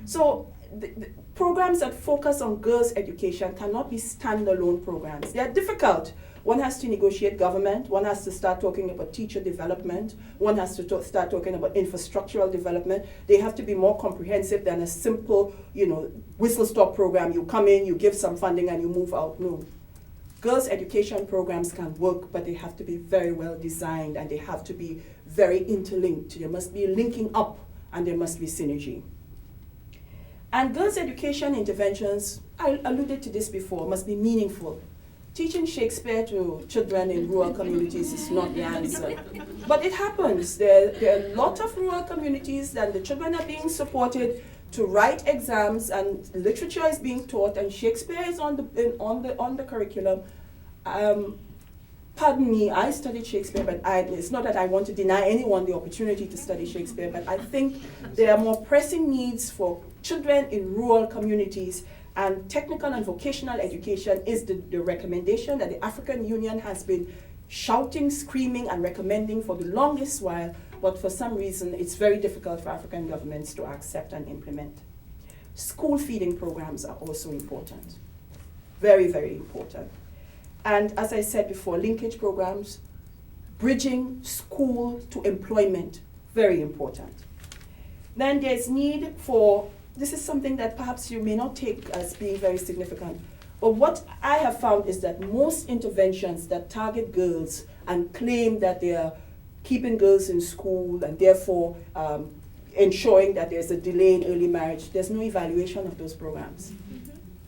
So the programs that focus on girls' education cannot be standalone programs. They are difficult. One has to negotiate government. One has to start talking about teacher development. One has to start talking about infrastructural development. They have to be more comprehensive than a simple, whistle-stop program. You come in, you give some funding, and you move out. No. Girls' education programs can work, but they have to be very well designed, and they have to be very interlinked. There must be linking up, and there must be synergy. And girls' education interventions, I alluded to this before, must be meaningful. Teaching Shakespeare to children in rural communities is not the answer. But it happens. There are a lot of rural communities and the children are being supported to write exams, and literature is being taught, and Shakespeare is on the curriculum. Pardon me, I studied Shakespeare, but it's not that I want to deny anyone the opportunity to study Shakespeare, but I think there are more pressing needs for children in rural communities, and technical and vocational education is the recommendation that the African Union has been shouting, screaming, and recommending for the longest while, but for some reason it's very difficult for African governments to accept and implement. School feeding programs are also important. Very, very important. And as I said before, linkage programs, bridging school to employment, very important. Then there's need for, this is something that perhaps you may not take as being very significant, but what I have found is that most interventions that target girls and claim that they are keeping girls in school and therefore ensuring that there's a delay in early marriage, there's no evaluation of those programs.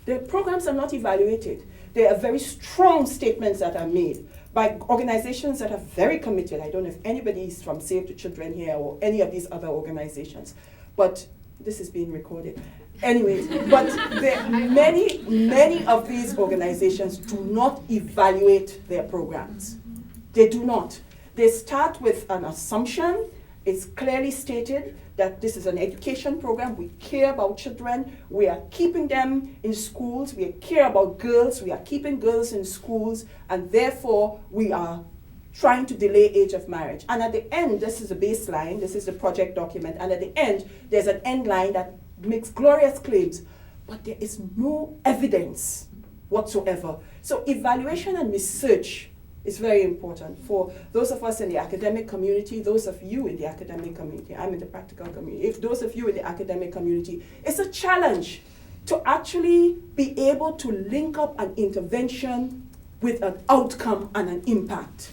The programs are not evaluated. There are very strong statements that are made by organizations that are very committed. I don't know if anybody is from Save the Children here or any of these other organizations, but this is being recorded. Anyway, but many of these organizations do not evaluate their programs. They do not. They start with an assumption. It's clearly stated that this is an education program. We care about children. We are keeping them in schools. We care about girls. We are keeping girls in schools. And therefore, we are trying to delay age of marriage. And at the end, this is a baseline. This is the project document. And at the end, there's an end line that makes glorious claims. But there is no evidence whatsoever. So evaluation and research is very important for those of us in the academic community, those of you in the academic community. I'm in the practical community. If those of you in the academic community, it's a challenge to actually be able to link up an intervention with an outcome and an impact.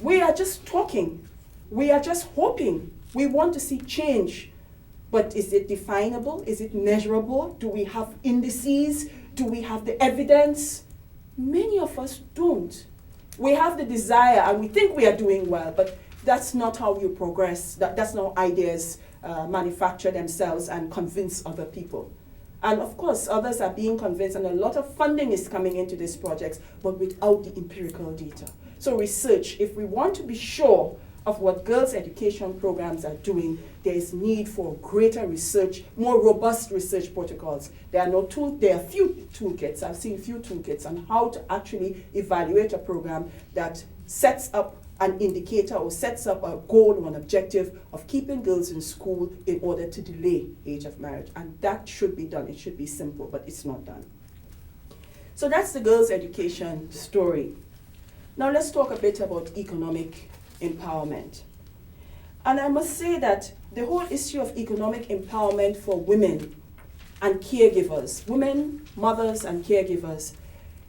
We are just talking. We are just hoping. We want to see change. But is it definable? Is it measurable? Do we have indices? Do we have the evidence? Many of us don't. We have the desire and we think we are doing well, but that's not how you progress. That's not how ideas manufacture themselves and convince other people. And of course, others are being convinced, and a lot of funding is coming into these projects, but without the empirical data. So research, if we want to be sure of what girls' education programs are doing, there is need for greater research, more robust research protocols. There are few toolkits. I've seen few toolkits on how to actually evaluate a program that sets up an indicator or sets up a goal or an objective of keeping girls in school in order to delay age of marriage. And that should be done. It should be simple, but it's not done. So that's the girls' education story. Now let's talk a bit about economic empowerment. And I must say that the whole issue of economic empowerment for women and caregivers, women, mothers, and caregivers,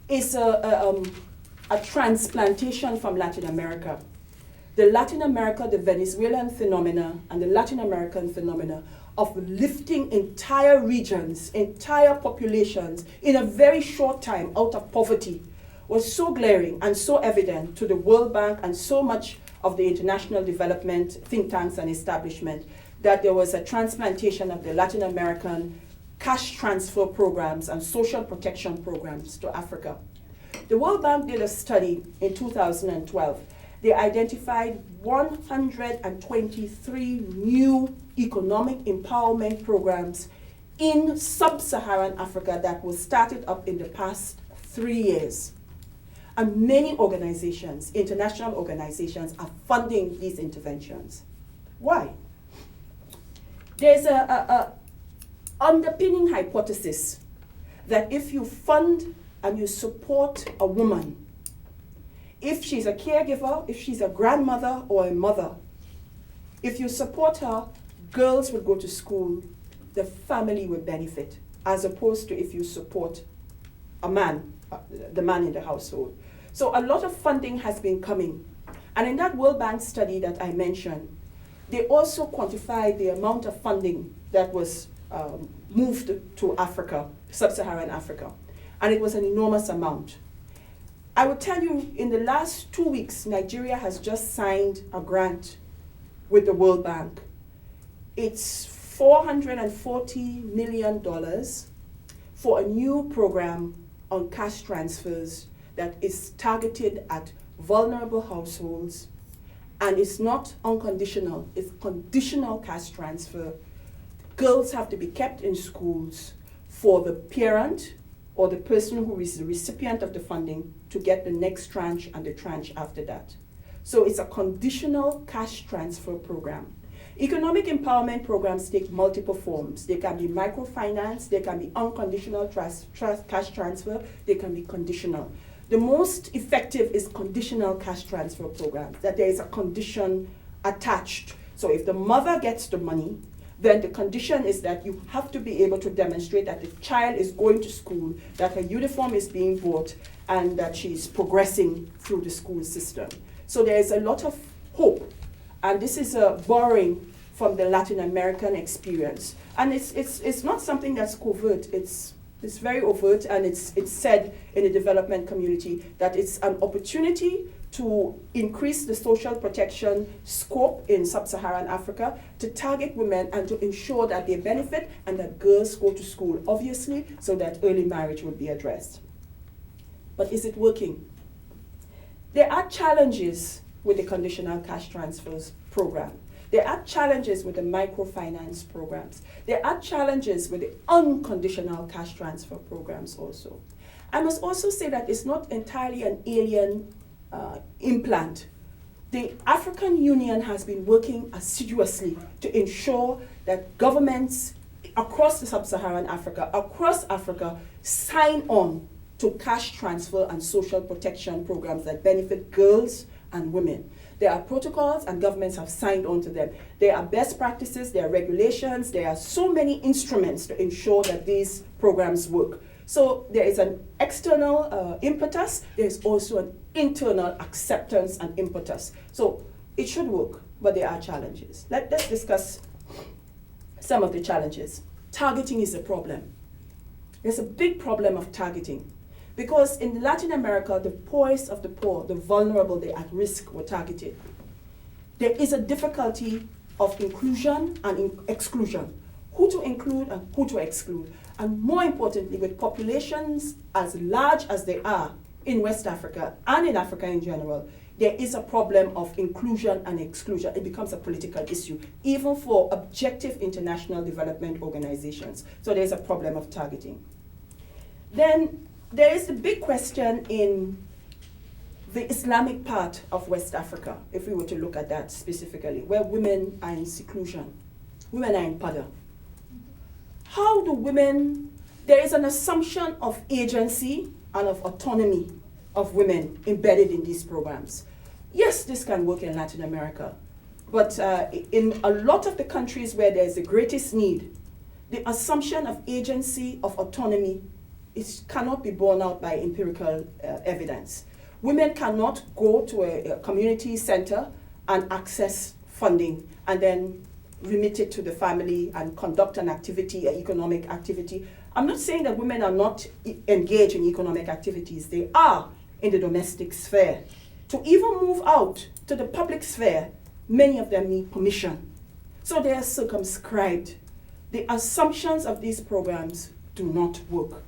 is a transplantation from Latin America. The Latin America, the Venezuelan phenomena, and the Latin American phenomena of lifting entire regions, entire populations in a very short time out of poverty was so glaring and so evident to the World Bank and so much of the international development think tanks and establishment that there was a transplantation of the Latin American cash transfer programs and social protection programs to Africa. The World Bank did a study in 2012. They identified 123 new economic empowerment programs in sub-Saharan Africa that was started up in the past 3 years. And many organizations, international organizations, are funding these interventions. Why? There's a underpinning hypothesis that if you fund and you support a woman, if she's a caregiver, if she's a grandmother or a mother, if you support her, girls will go to school, the family will benefit, as opposed to if you support a man, the man in the household. So a lot of funding has been coming. And in that World Bank study that I mentioned, they also quantified the amount of funding that was moved to Africa, sub-Saharan Africa. And it was an enormous amount. I will tell you, in the last 2 weeks, Nigeria has just signed a grant with the World Bank. It's $440 million for a new program on cash transfers that is targeted at vulnerable households, and it's not unconditional, it's conditional cash transfer. Girls have to be kept in schools for the parent or the person who is the recipient of the funding to get the next tranche and the tranche after that. So it's a conditional cash transfer program. Economic empowerment programs take multiple forms. They can be microfinance, they can be unconditional cash transfer, they can be conditional. The most effective is conditional cash transfer programs, that there is a condition attached. So if the mother gets the money, then the condition is that you have to be able to demonstrate that the child is going to school, that her uniform is being bought, and that she's progressing through the school system. So there is a lot of hope And this is a borrowing from the Latin American experience. And it's not something that's covert. It's very overt, and it's said in the development community that it's an opportunity to increase the social protection scope in sub-Saharan Africa, to target women and to ensure that they benefit and that girls go to school, obviously, so that early marriage would be addressed. But is it working? There are challenges with the conditional cash transfers program. There are challenges with the microfinance programs. There are challenges with the unconditional cash transfer programs also. I must also say that it's not entirely an alien implant. The African Union has been working assiduously to ensure that governments across the sub-Saharan Africa, across Africa, sign on to cash transfer and social protection programs that benefit girls and women. There are protocols and governments have signed on to them. There are best practices, there are regulations, there are so many instruments to ensure that these programs work. So there is an external impetus, there is also an internal acceptance and impetus. So it should work, but there are challenges. Let's discuss some of the challenges. Targeting is a problem. There's a big problem of targeting. Because in Latin America, the poorest of the poor, the vulnerable, the at risk were targeted. There is a difficulty of inclusion and exclusion. Who to include and who to exclude. And more importantly, with populations as large as they are in West Africa and in Africa in general, there is a problem of inclusion and exclusion. It becomes a political issue, even for objective international development organizations. So there's a problem of targeting. Then there is the big question in the Islamic part of West Africa, if we were to look at that specifically, where women are in seclusion, women are in pada. How do women, there is an assumption of agency and of autonomy of women embedded in these programs. Yes, this can work in Latin America, but in a lot of the countries where there's the greatest need, the assumption of agency, of autonomy, it cannot be borne out by empirical evidence. Women cannot go to a community center and access funding and then remit it to the family and conduct an activity, an economic activity. I'm not saying that women are not engaged in economic activities. They are in the domestic sphere. To even move out to the public sphere, many of them need permission. So they are circumscribed. The assumptions of these programs do not work.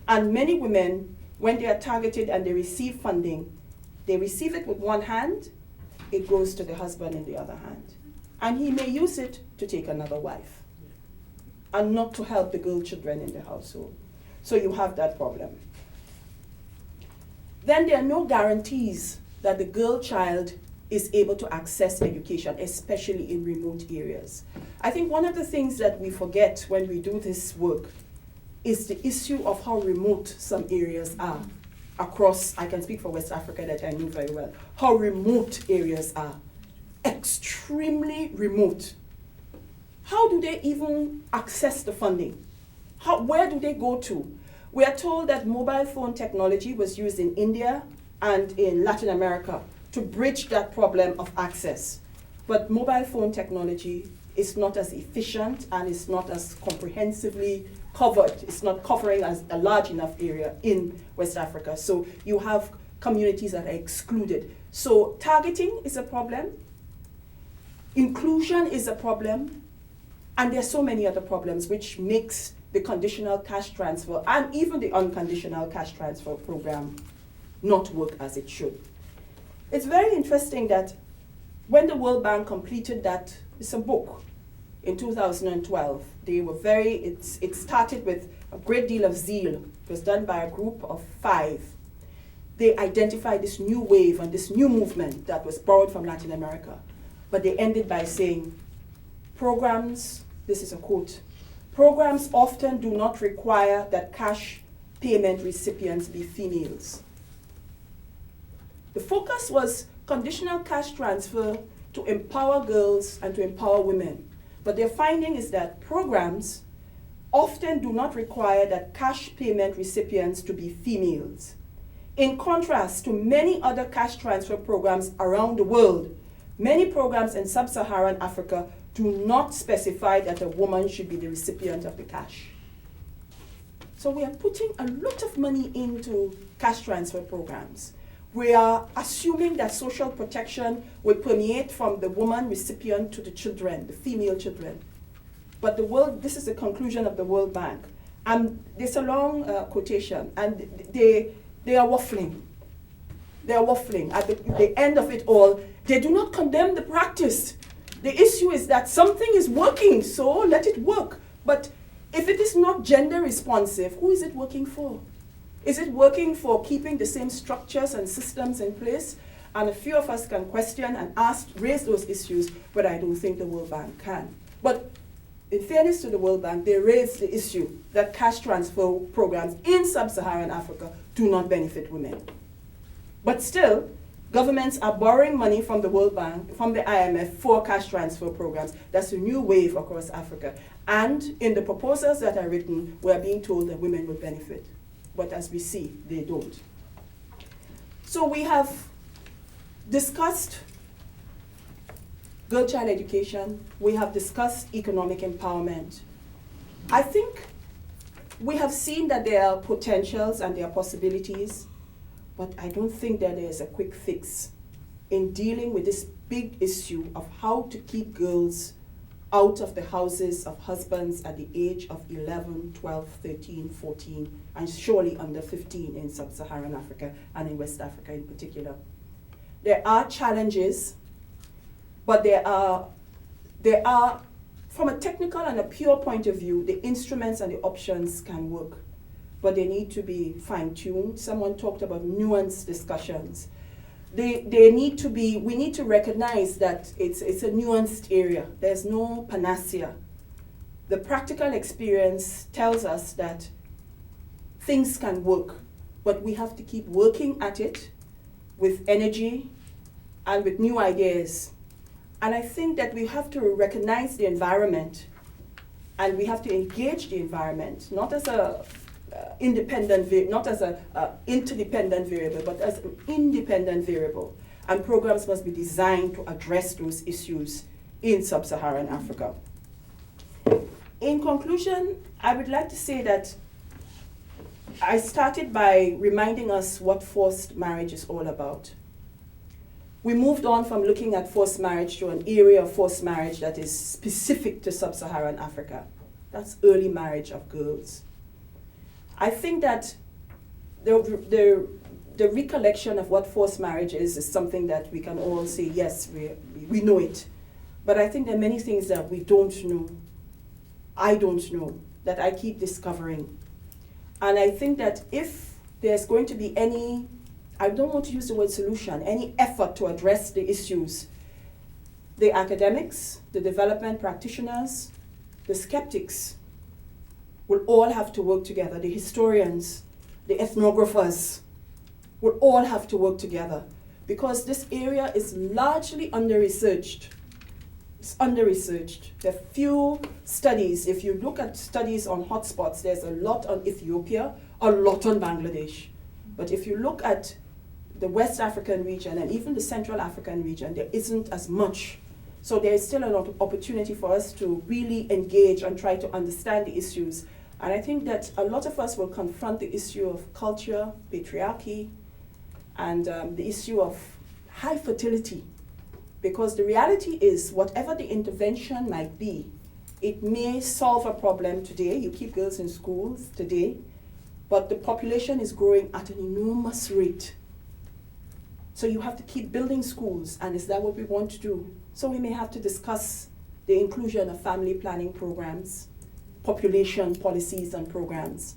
And many women, when they are targeted and they receive funding, they receive it with one hand, it goes to the husband in the other hand. And he may use it to take another wife and not to help the girl children in the household. So you have that problem. Then there are no guarantees that the girl child is able to access education, especially in remote areas. I think one of the things that we forget when we do this work is the issue of how remote some areas are across, I can speak for West Africa that I know very well, how remote areas are, extremely remote. How do they even access the funding? Where do they go to? We are told that mobile phone technology was used in India and in Latin America to bridge that problem of access. But mobile phone technology is not as efficient and is not as comprehensively covered. It's not covering as a large enough area in West Africa. So you have communities that are excluded. So targeting is a problem. Inclusion is a problem. And there's so many other problems which makes the conditional cash transfer and even the unconditional cash transfer program not work as it should. It's very interesting that when the World Bank completed that, it's a book, in 2012, they were it started with a great deal of zeal. It was done by a group of 5. They identified this new wave and this new movement that was borrowed from Latin America. But they ended by saying, programs, this is a quote, programs often do not require that cash payment recipients be females. The focus was conditional cash transfer to empower girls and to empower women. But their finding is that programs often do not require that cash payment recipients to be females. In contrast to many other cash transfer programs around the world, Many programs in sub-Saharan Africa do not specify that a woman should be the recipient of the cash. So we are putting a lot of money into cash transfer programs. We are assuming that social protection will permeate from the woman recipient to the children, the female children. But this is the conclusion of the World Bank. And there's a long quotation, and they are waffling. They are waffling. At the end of it all, they do not condemn the practice. The issue is that something is working, so let it work. But if it is not gender responsive, who is it working for? Is it working for keeping the same structures and systems in place? And a few of us can question and raise those issues, but I don't think the World Bank can. But in fairness to the World Bank, they raised the issue that cash transfer programs in sub-Saharan Africa do not benefit women. But still, governments are borrowing money from the World Bank, from the IMF, for cash transfer programs. That's a new wave across Africa. And in the proposals that are written, we are being told that women will benefit. But as we see, they don't. So we have discussed girl-child education. We have discussed economic empowerment. I think we have seen that there are potentials and there are possibilities, but I don't think that there is a quick fix in dealing with this big issue of how to keep girls out of the houses of husbands at the age of 11, 12, 13, 14, and surely under 15 in sub-Saharan Africa and in West Africa in particular. There are challenges, but there are, from a technical and a pure point of view, the instruments and the options can work, but they need to be fine-tuned. Someone talked about nuanced discussions. We need to recognize that it's a nuanced area. There's no panacea. The practical experience tells us that things can work, but we have to keep working at it with energy and with new ideas. And I think that we have to recognize the environment and we have to engage the environment, not as a not as an interdependent variable, but as an independent variable. And programs must be designed to address those issues in sub-Saharan Africa. In conclusion, I would like to say that I started by reminding us what forced marriage is all about. We moved on from looking at forced marriage to an area of forced marriage that is specific to sub-Saharan Africa. That's early marriage of girls. I think that the recollection of what forced marriage is something that we can all say, yes, we know it. But I think there are many things that we don't know. I don't know, that I keep discovering. And I think that if there's going to be any, I don't want to use the word solution, any effort to address the issues, the academics, the development practitioners, the skeptics will all have to work together. The historians, the ethnographers will all have to work together because this area is largely under-researched. It's under-researched. There are few studies. If you look at studies on hotspots, there's a lot on Ethiopia, a lot on Bangladesh. But if you look at the West African region and even the Central African region, there isn't as much. So there is still an opportunity for us to really engage and try to understand the issues. And I think that a lot of us will confront the issue of culture, patriarchy, and the issue of high fertility. Because the reality is, whatever the intervention might be, it may solve a problem today. You keep girls in schools today, but the population is growing at an enormous rate. So you have to keep building schools, and is that what we want to do? So we may have to discuss the inclusion of family planning programs, population policies and programs.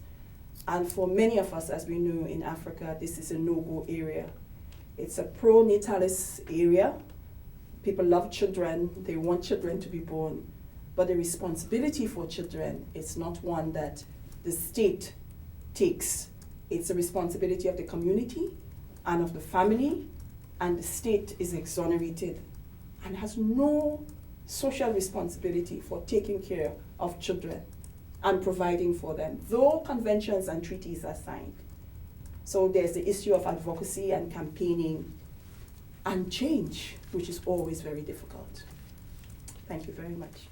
And for many of us, as we know in Africa, this is a no-go area. It's a pro-natalist area. People love children, they want children to be born. But the responsibility for children is not one that the state takes. It's a responsibility of the community and of the family, and the state is exonerated and has no social responsibility for taking care of children and providing for them, though conventions and treaties are signed. So there's the issue of advocacy and campaigning. and change, which is always very difficult. Thank you very much.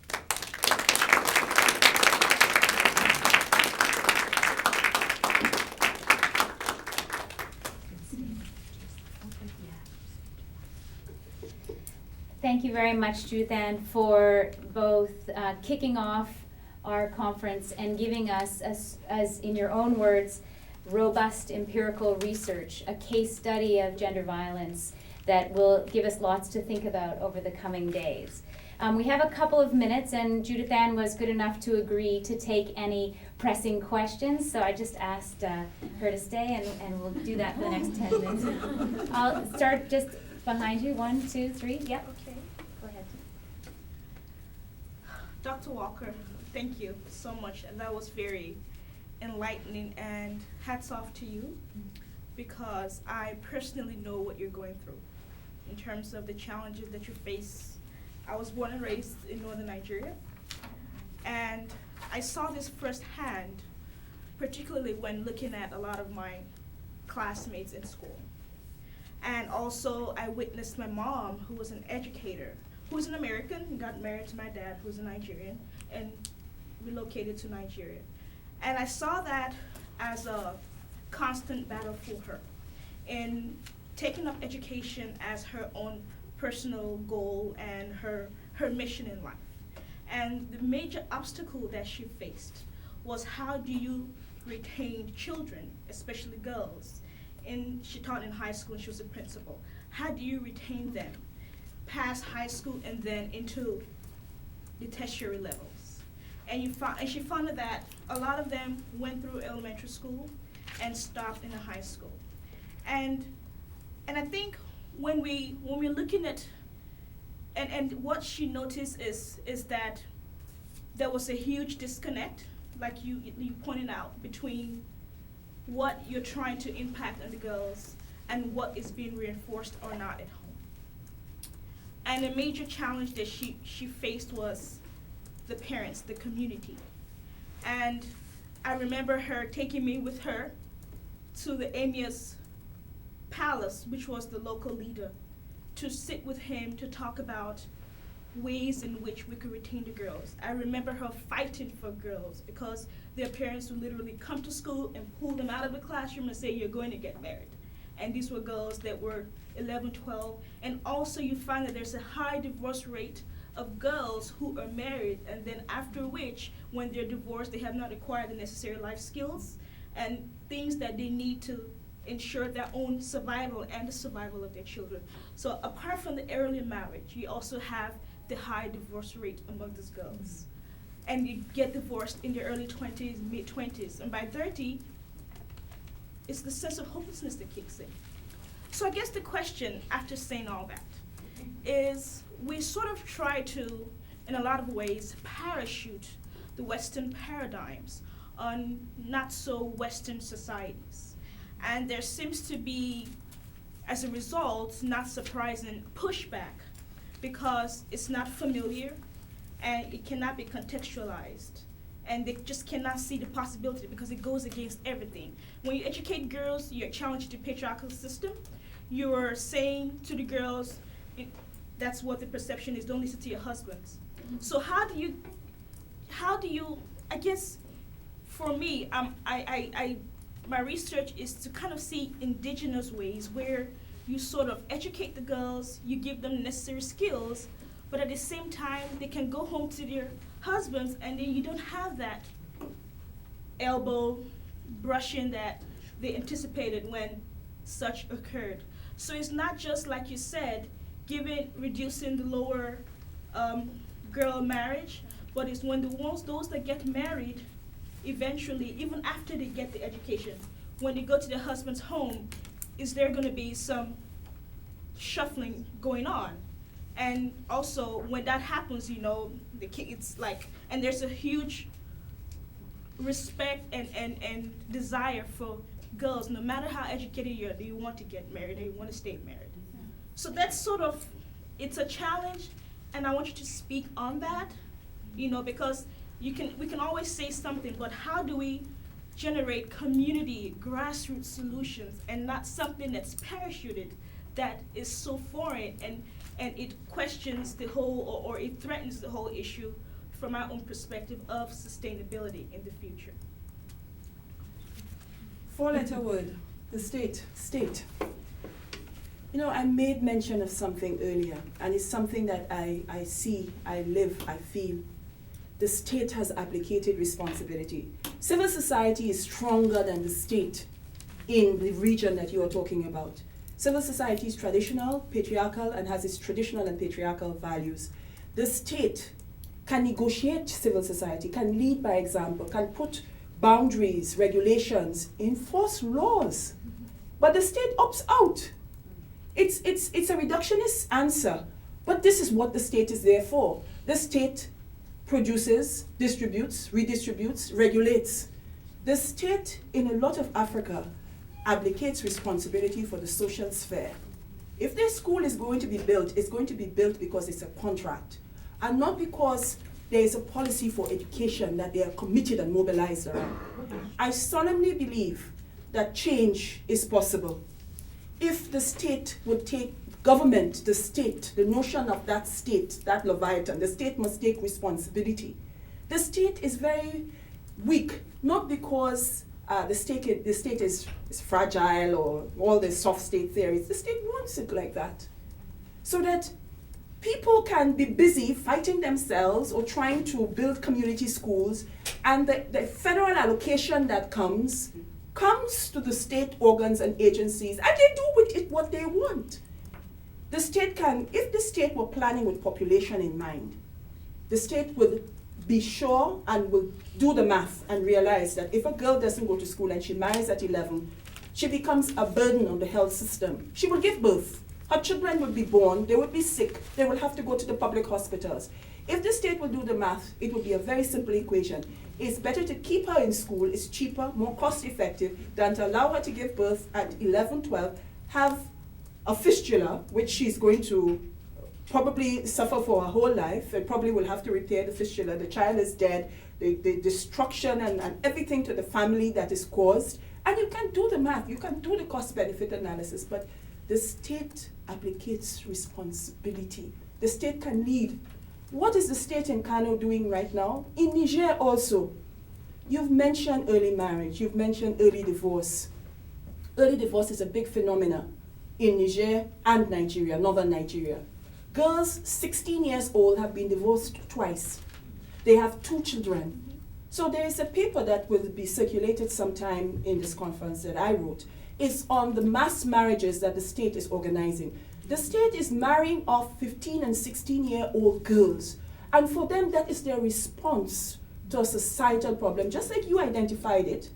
Thank you very much, Judith-Ann, for both kicking off our conference and giving us, as in your own words, robust empirical research, a case study of gender violence that will give us lots to think about over the coming days. We have a couple of minutes, and Judith-Ann was good enough to agree to take any pressing questions, so I just asked her to stay, and we'll do that for the next 10 minutes. I'll start just behind you. 1, 2, 3. Yep.
Okay.
Go ahead.
Dr. Walker, thank you so much. That was very enlightening, and hats off to you, because I personally know what you're going through in terms of the challenges that you face. I was born and raised in northern Nigeria, and I saw this firsthand, particularly when looking at a lot of my classmates in school. And also, I witnessed my mom, who was an educator, who was an American, got married to my dad, who was a Nigerian, and relocated to Nigeria. And I saw that as a constant battle for her in taking up education as her own personal goal and her mission in life. And the major obstacle that she faced was, how do you retain children, especially girls? And she taught in high school and she was a principal. How do you retain them past high school and then into the tertiary levels? And she found that a lot of them went through elementary school and stopped in the high school. And I think when we're looking at, and what she noticed is that there was a huge disconnect, like you pointed out, between what you're trying to impact on the girls and what is being reinforced or not at home. And a major challenge that she faced was the parents, the community. And I remember her taking me with her to the emir's palace, which was the local leader, to sit with him to talk about ways in which we could retain the girls. I remember her fighting for girls because their parents would literally come to school and pull them out of the classroom and say, you're going to get married. And these were girls that were 11, 12. And also you find that there's a high divorce rate of girls who are married, and then after which, when they're divorced, they have not acquired the necessary life skills and things that they need to ensure their own survival and the survival of their children. So apart from the early marriage, you also have the high divorce rate among these girls. And you get divorced in your early 20s, mid-20s, and by 30, it's the sense of hopelessness that kicks in. So I guess the question, after saying all that, is we sort of try to, in a lot of ways, parachute the Western paradigms on not so Western societies. And there seems to be, as a result, not surprising, pushback, because it's not familiar and it cannot be contextualized. And they just cannot see the possibility because it goes against everything. When you educate girls, you're challenging the patriarchal system. You're saying to the girls, that's what the perception is, don't listen to your husbands. So how do you, I guess, for me, my research is to kind of see indigenous ways where you sort of educate the girls, you give them necessary skills, but at the same time, they can go home to their husbands, and then you don't have that elbow brushing that they anticipated when such occurred. So it's not just, like you said, reducing the lower girl marriage, but it's when those that get married, eventually, even after they get the education, when they go to their husband's home, is there going to be some shuffling going on? And also, when that happens, the kids and there's a huge respect and desire for girls, no matter how educated you are, do you want to get married, or you want to stay married? So that's sort of, it's a challenge, and I want you to speak on that, because we can always say something, but how do we generate community, grassroots solutions, and not something that's parachuted that is so foreign, and it questions the whole, or it threatens the whole issue from our own perspective of sustainability in the future.
Four-letter word, the state. You know, I made mention of something earlier, and it's something that I see, I live, I feel. The state has abdicated responsibility. Civil society is stronger than the state in the region that you are talking about. Civil society is traditional, patriarchal, and has its traditional and patriarchal values. The state can negotiate civil society, can lead by example, can put boundaries, regulations, enforce laws. But the state opts out. It's a reductionist answer, but this is what the state is there for. The state produces, distributes, redistributes, regulates. The state in a lot of Africa abdicates responsibility for the social sphere. If this school is going to be built, it's going to be built because it's a contract, and not because there is a policy for education that they are committed and mobilized around. I solemnly believe that change is possible. If the state would take government, the state, the notion of that state, that Leviathan, the state must take responsibility. The state is very weak, not because the state is fragile or all the soft state theories. The state wants it like that, so that people can be busy fighting themselves or trying to build community schools, and the federal allocation that comes to the state organs and agencies, and they do with it what they want. The state can, if the state were planning with population in mind, the state would be sure and will do the math and realize that if a girl doesn't go to school and she marries at 11, she becomes a burden on the health system. She will give birth. Her children would be born, they would be sick, they will have to go to the public hospitals. If the state would do the math, it would be a very simple equation. It's better to keep her in school, it's cheaper, more cost effective, than to allow her to give birth at 11, 12, have a fistula, which she's going to probably suffer for her whole life, and probably will have to repair the fistula. The child is dead, the destruction and everything to the family that is caused. And you can do the math, you can do the cost-benefit analysis, but the state abdicates responsibility. The state can lead. What is the state in Kano doing right now? In Niger also, you've mentioned early marriage, you've mentioned early divorce. Early divorce is a big phenomenon in Niger and Nigeria, northern Nigeria. Girls 16 years old have been divorced twice. They have 2 children. So there is a paper that will be circulated sometime in this conference that I wrote. It's on the mass marriages that the state is organizing. The state is marrying off 15 and 16-year-old girls. And for them, that is their response to a societal problem. Just like you identified it,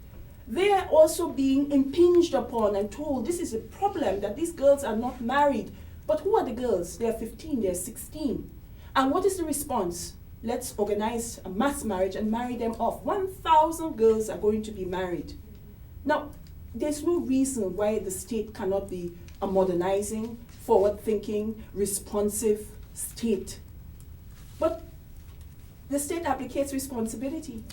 they are also being impinged upon and told this is a problem, that these girls are not married. But who are the girls? They are 15, they are 16. And what is the response? Let's organize a mass marriage and marry them off. 1,000 girls are going to be married. Now, there's no reason why the state cannot be a modernizing, forward-thinking, responsive state. But the state abdicates responsibility.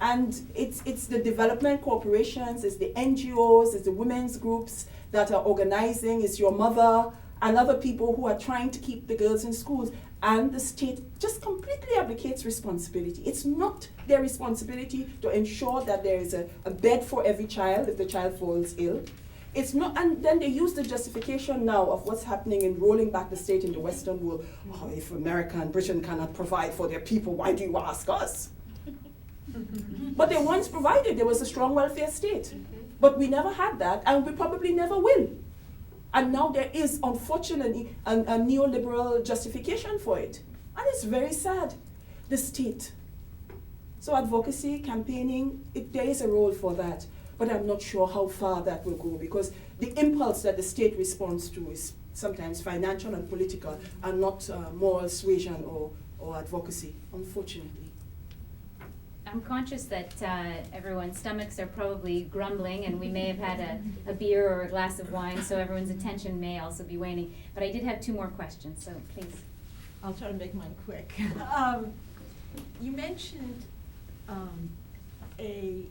And it's the development corporations, it's the NGOs, it's the women's groups that are organizing, it's your mother and other people who are trying to keep the girls in schools. And the state just completely abdicates responsibility. It's not their responsibility to ensure that there is a bed for every child if the child falls ill. It's not, and then they use the justification now of what's happening in rolling back the state in the Western world. Oh, if America and Britain cannot provide for their people, why do you ask us? But they once provided, there was a strong welfare state. But we never had that, and we probably never will. And now there is, unfortunately, a neoliberal justification for it. And it's very sad. The state. So advocacy, campaigning, there is a role for that. But I'm not sure how far that will go, because the impulse that the state responds to is sometimes financial and political, and not moral suasion or advocacy, unfortunately.
I'm conscious that everyone's stomachs are probably grumbling, and we may have had a beer or a glass of wine, so everyone's attention may also be waning. But I did have 2 more questions, so please.
I'll try to make mine quick. You mentioned a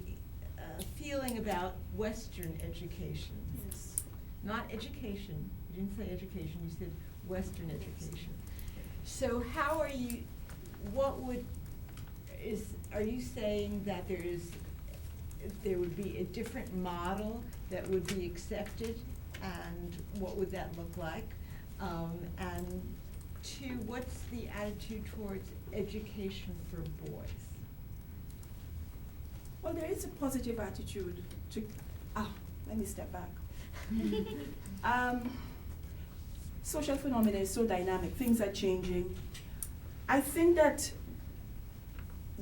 feeling about Western education.
Yes.
Not education, You didn't say education, you said Western education. So how are you, are you saying that there would be a different model that would be accepted, and what would that look like? And two, what's the attitude towards education for boys?
Well, there is a positive attitude to, let me step back. Social phenomena is so dynamic, things are changing. I think that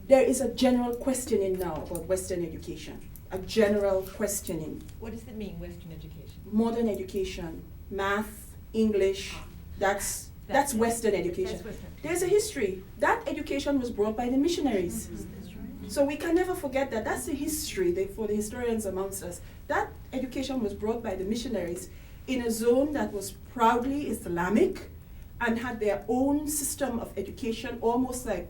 there is a general questioning now about Western education, a general questioning.
What does it mean, Western education?
Modern education, math, English, that's Western education.
That's Western.
There's a history. That education was brought by the missionaries.
That's right.
So we can never forget that. That's the history for the historians amongst us. That education was brought by the missionaries in a zone that was proudly Islamic and had their own system of education, almost like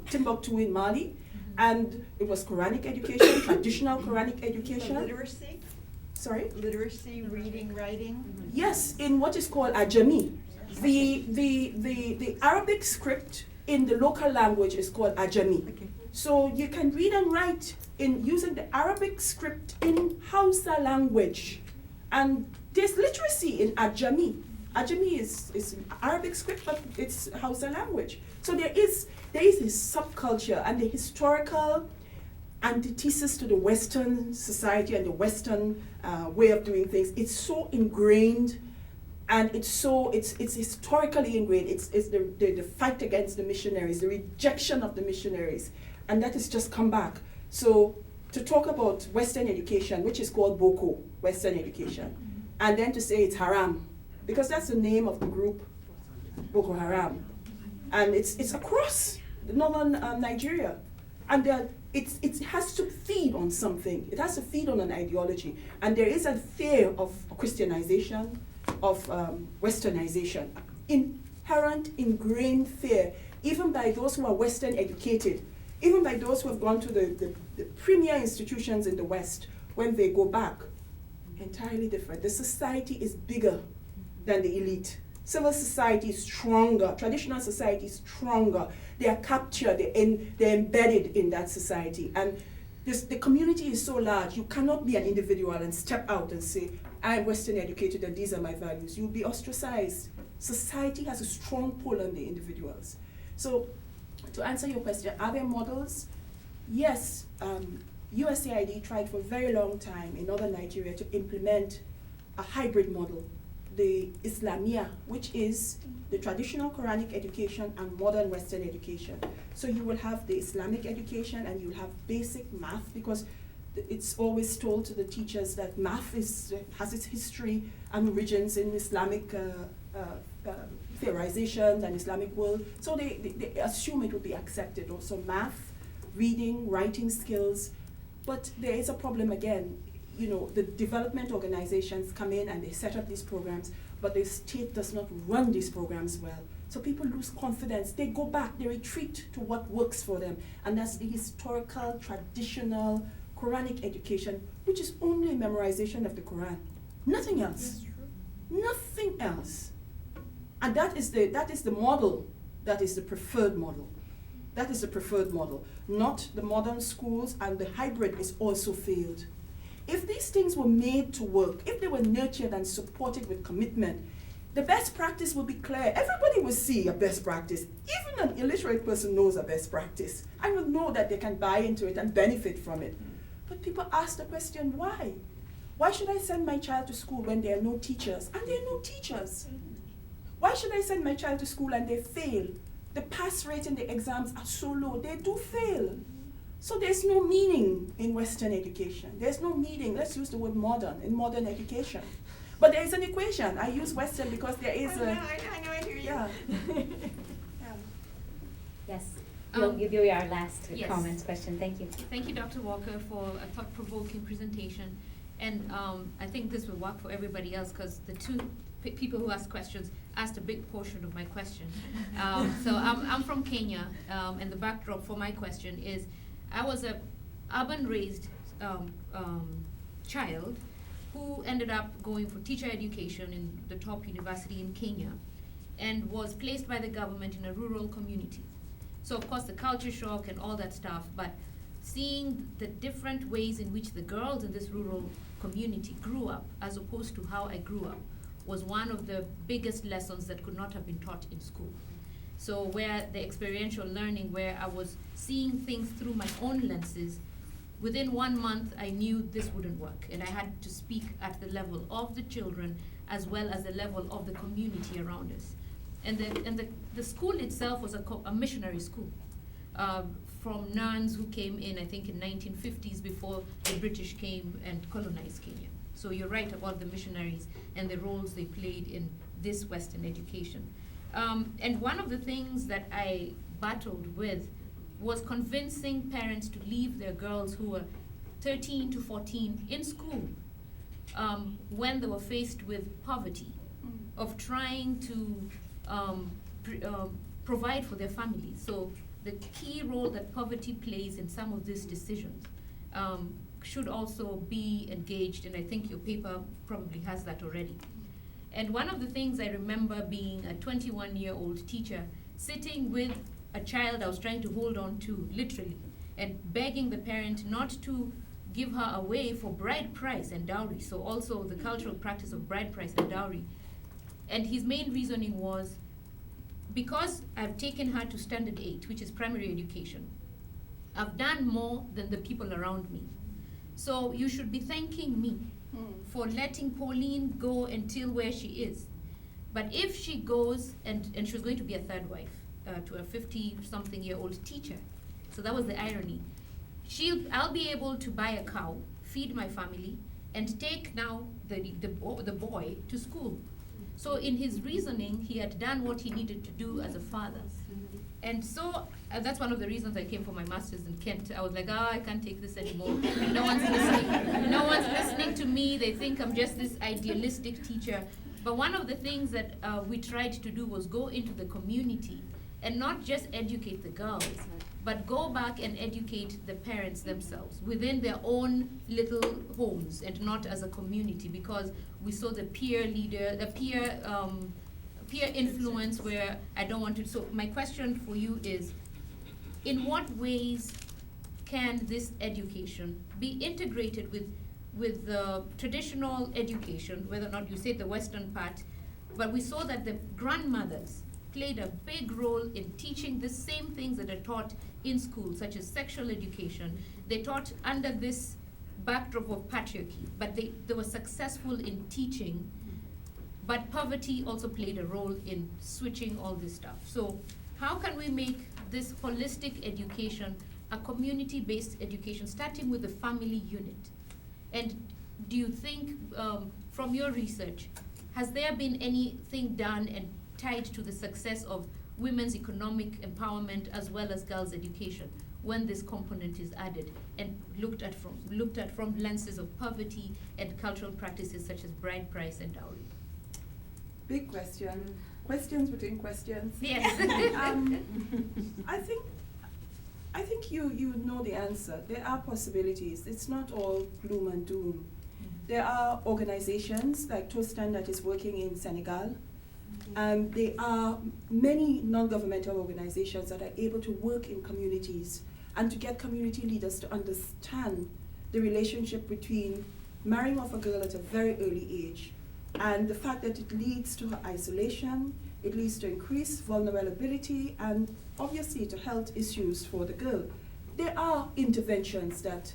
Timbuktu in Mali. And it was Quranic education, traditional Quranic education.
Literacy?
Sorry?
Literacy, reading, writing?
Yes, in what is called Ajami. The Arabic script in the local language is called Ajami.
Okay.
So you can read and write in using the Arabic script in Hausa language. And there's literacy in Ajami. Ajami is Arabic script, but it's Hausa language. So there is a subculture and the historical antithesis to the Western society and the Western way of doing things. It's so ingrained, and it's historically ingrained. It's the fight against the missionaries, the rejection of the missionaries, and that has just come back. So to talk about Western education, which is called Boko, Western education, and then to say it's haram, because that's the name of the group, Boko Haram, and it's across northern Nigeria, and it has to feed on something. It has to feed on an ideology, and there is a fear of Christianization, of Westernization, inherent, ingrained fear, even by those who are Western educated, even by those who have gone to the premier institutions in the West. When they go back, entirely different. The society is bigger than the elite. Civil society is stronger. Traditional society is stronger. They are captured. They're embedded in that society. And the community is so large. You cannot be an individual and step out and say, I am Western educated and these are my values. You'll be ostracized. Society has a strong pull on the individuals. So to answer your question, are there models? Yes. USAID tried for a very long time in northern Nigeria to implement a hybrid model, the Islamia, which is the traditional Quranic education and modern Western education. So you will have the Islamic education and you'll have basic math, because it's always told to the teachers that math has its history and origins in Islamic theorizations and Islamic world. So they assume it will be accepted. Also math, reading, writing skills. But there is a problem again. You know, the development organizations come in and they set up these programs, but the state does not run these programs well. So people lose confidence. They go back, they retreat to what works for them. And that's the historical, traditional Quranic education, which is only memorization of the Quran. Nothing else. Nothing else. And that is the model, that is the preferred model. That is the preferred model, not the modern schools, and the hybrid is also failed. If these things were made to work, if they were nurtured and supported with commitment, the best practice will be clear. Everybody will see a best practice. Even an illiterate person knows a best practice and will know that they can buy into it and benefit from it. But people ask the question, why? Why should I send my child to school when there are no teachers? And there are no teachers. Why should I send my child to school and they fail? The pass rate in the exams are so low, they do fail. So there's no meaning in Western education. There's no meaning, let's use the word modern, in modern education. But there is an equation. I use Western because there is
I know, I hear you.
yeah.
Yes, we'll give you our last
yes.
comments question. Thank you.
Thank you, Dr. Walker, for a thought-provoking presentation. And I think this will work for everybody else, because the two people who asked questions asked a big portion of my question. So I'm from Kenya, and the backdrop for my question is, I was a urban-raised child who ended up going for teacher education in the top university in Kenya and was placed by the government in a rural community. So of course the culture shock and all that stuff, but seeing the different ways in which the girls in this rural community grew up as opposed to how I grew up was one of the biggest lessons that could not have been taught in school. So where the experiential learning, where I was seeing things through my own lenses, within 1 month I knew this wouldn't work, and I had to speak at the level of the children as well as the level of the community around us. And the school itself was a missionary school, from nuns who came in, I think in 1950s before the British came and colonized Kenya. So you're right about the missionaries and the roles they played in this Western education. And one of the things that I battled with was convincing parents to leave their girls who were 13 to 14 in school when they were faced with poverty, of trying to provide for their families. So the key role that poverty plays in some of these decisions should also be engaged, and I think your paper probably has that already. And one of the things I remember being a 21-year-old teacher, sitting with a child I was trying to hold on to, literally, and begging the parent not to give her away for bride price and dowry, so also the cultural practice of bride price and dowry. And his main reasoning was, because I've taken her to standard 8, which is primary education, I've done more than the people around me. So you should be thanking me for letting Pauline go until where she is. But if she goes, and she was going to be a third wife to a 50-something-year-old teacher, so that was the irony. I'll be able to buy a cow, feed my family, and take now the boy to school. So in his reasoning, he had done what he needed to do as a father. And so that's one of the reasons I came for my master's in Kent. I was like, I can't take this anymore. No one's listening. No one's listening to me. They think I'm just this idealistic teacher. But one of the things that we tried to do was go into the community and not just educate the girls, but go back and educate the parents themselves within their own little homes and not as a community, because we saw the peer leader, the peer influence where I don't want to. So my question for you is, in what ways can this education be integrated with the traditional education, whether or not you say the Western part, but we saw that the grandmothers played a big role in teaching the same things that are taught in school, such as sexual education. They taught under this backdrop of patriarchy, but they were successful in teaching. But poverty also played a role in switching all this stuff. So how can we make this holistic education a community-based education, starting with the family unit? And do you think, from your research, has there been anything done and tied to the success of women's economic empowerment as well as girls' education when this component is added and looked at from lenses of poverty and cultural practices such as bride price and dowry?
Big question. Questions within questions.
Yes.
I think you know the answer. There are possibilities. It's not all gloom and doom. There are organizations like Tostan that is working in Senegal. There are many non-governmental organizations that are able to work in communities and to get community leaders to understand the relationship between marrying off a girl at a very early age and the fact that it leads to her isolation, it leads to increased vulnerability, and obviously to health issues for the girl. There are interventions that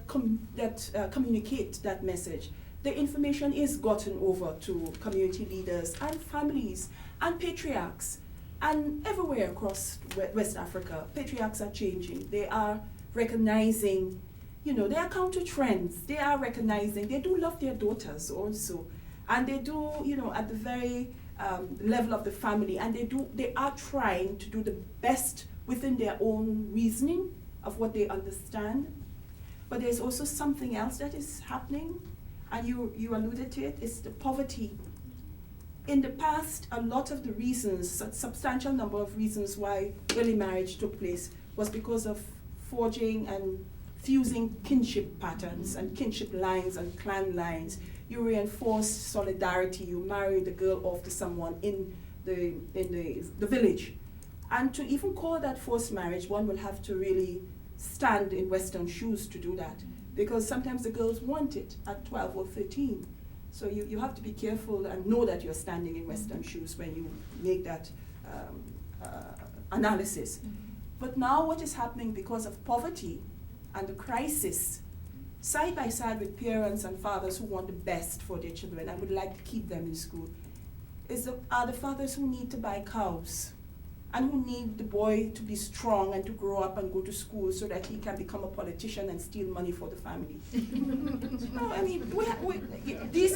communicate that message. The information is gotten over to community leaders and families and patriarchs, and everywhere across West Africa, patriarchs are changing. They are recognizing, they are counter trends. They are recognizing, they do love their daughters also. And they do, at the very level of the family, and they are trying to do the best within their own reasoning of what they understand. But there's also something else that is happening, and you alluded to it, it's the poverty. In the past, a lot of the reasons, a substantial number of reasons why early marriage took place was because of forging and fusing kinship patterns and kinship lines and clan lines. You reinforce solidarity. You marry the girl off to someone in the village. And to even call that forced marriage, one will have to really stand in Western shoes to do that, because sometimes the girls want it at 12 or 13. So you have to be careful and know that you're standing in Western shoes when you make that analysis. But now what is happening because of poverty and the crisis, side by side with parents and fathers who want the best for their children and would like to keep them in school, are the fathers who need to buy cows and who need the boy to be strong and to grow up and go to school so that he can become a politician and steal money for the family. No, I mean, these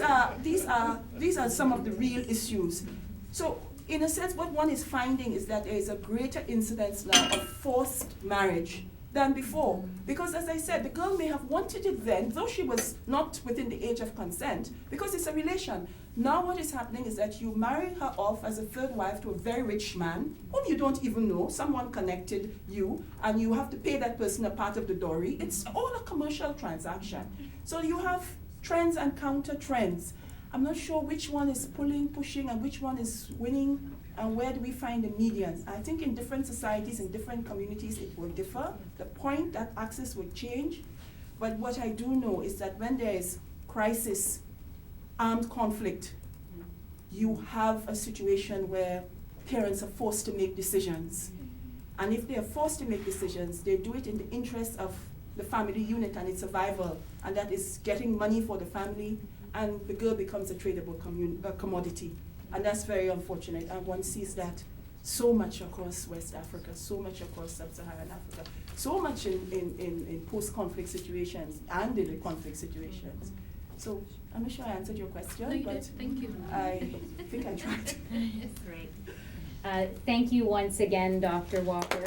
are some of the real issues. So, in a sense, what one is finding is that there is a greater incidence now of forced marriage than before. Because as I said, the girl may have wanted it then, though she was not within the age of consent, because it's a relation. Now what is happening is that you marry her off as a third wife to a very rich man, whom you don't even know, someone connected you, and you have to pay that person a part of the dowry. It's all a commercial transaction. So you have trends and counter trends. I'm not sure which one is pushing, and which one is winning, and where do we find the medians. I think in different societies, in different communities, it will differ. The point that access will change. But what I do know is that when there is crisis, armed conflict, you have a situation where parents are forced to make decisions. And if they are forced to make decisions, they do it in the interest of the family unit and its survival, and that is getting money for the family, and the girl becomes a tradable commodity. And that's very unfortunate, and one sees that so much across West Africa, so much across Sub-Saharan Africa, so much in post-conflict situations and in the conflict situations. So I'm not sure I answered your question,
No, you
but
did. Thank you.
I think I tried.
That's great.
Thank you once again, Dr. Walker.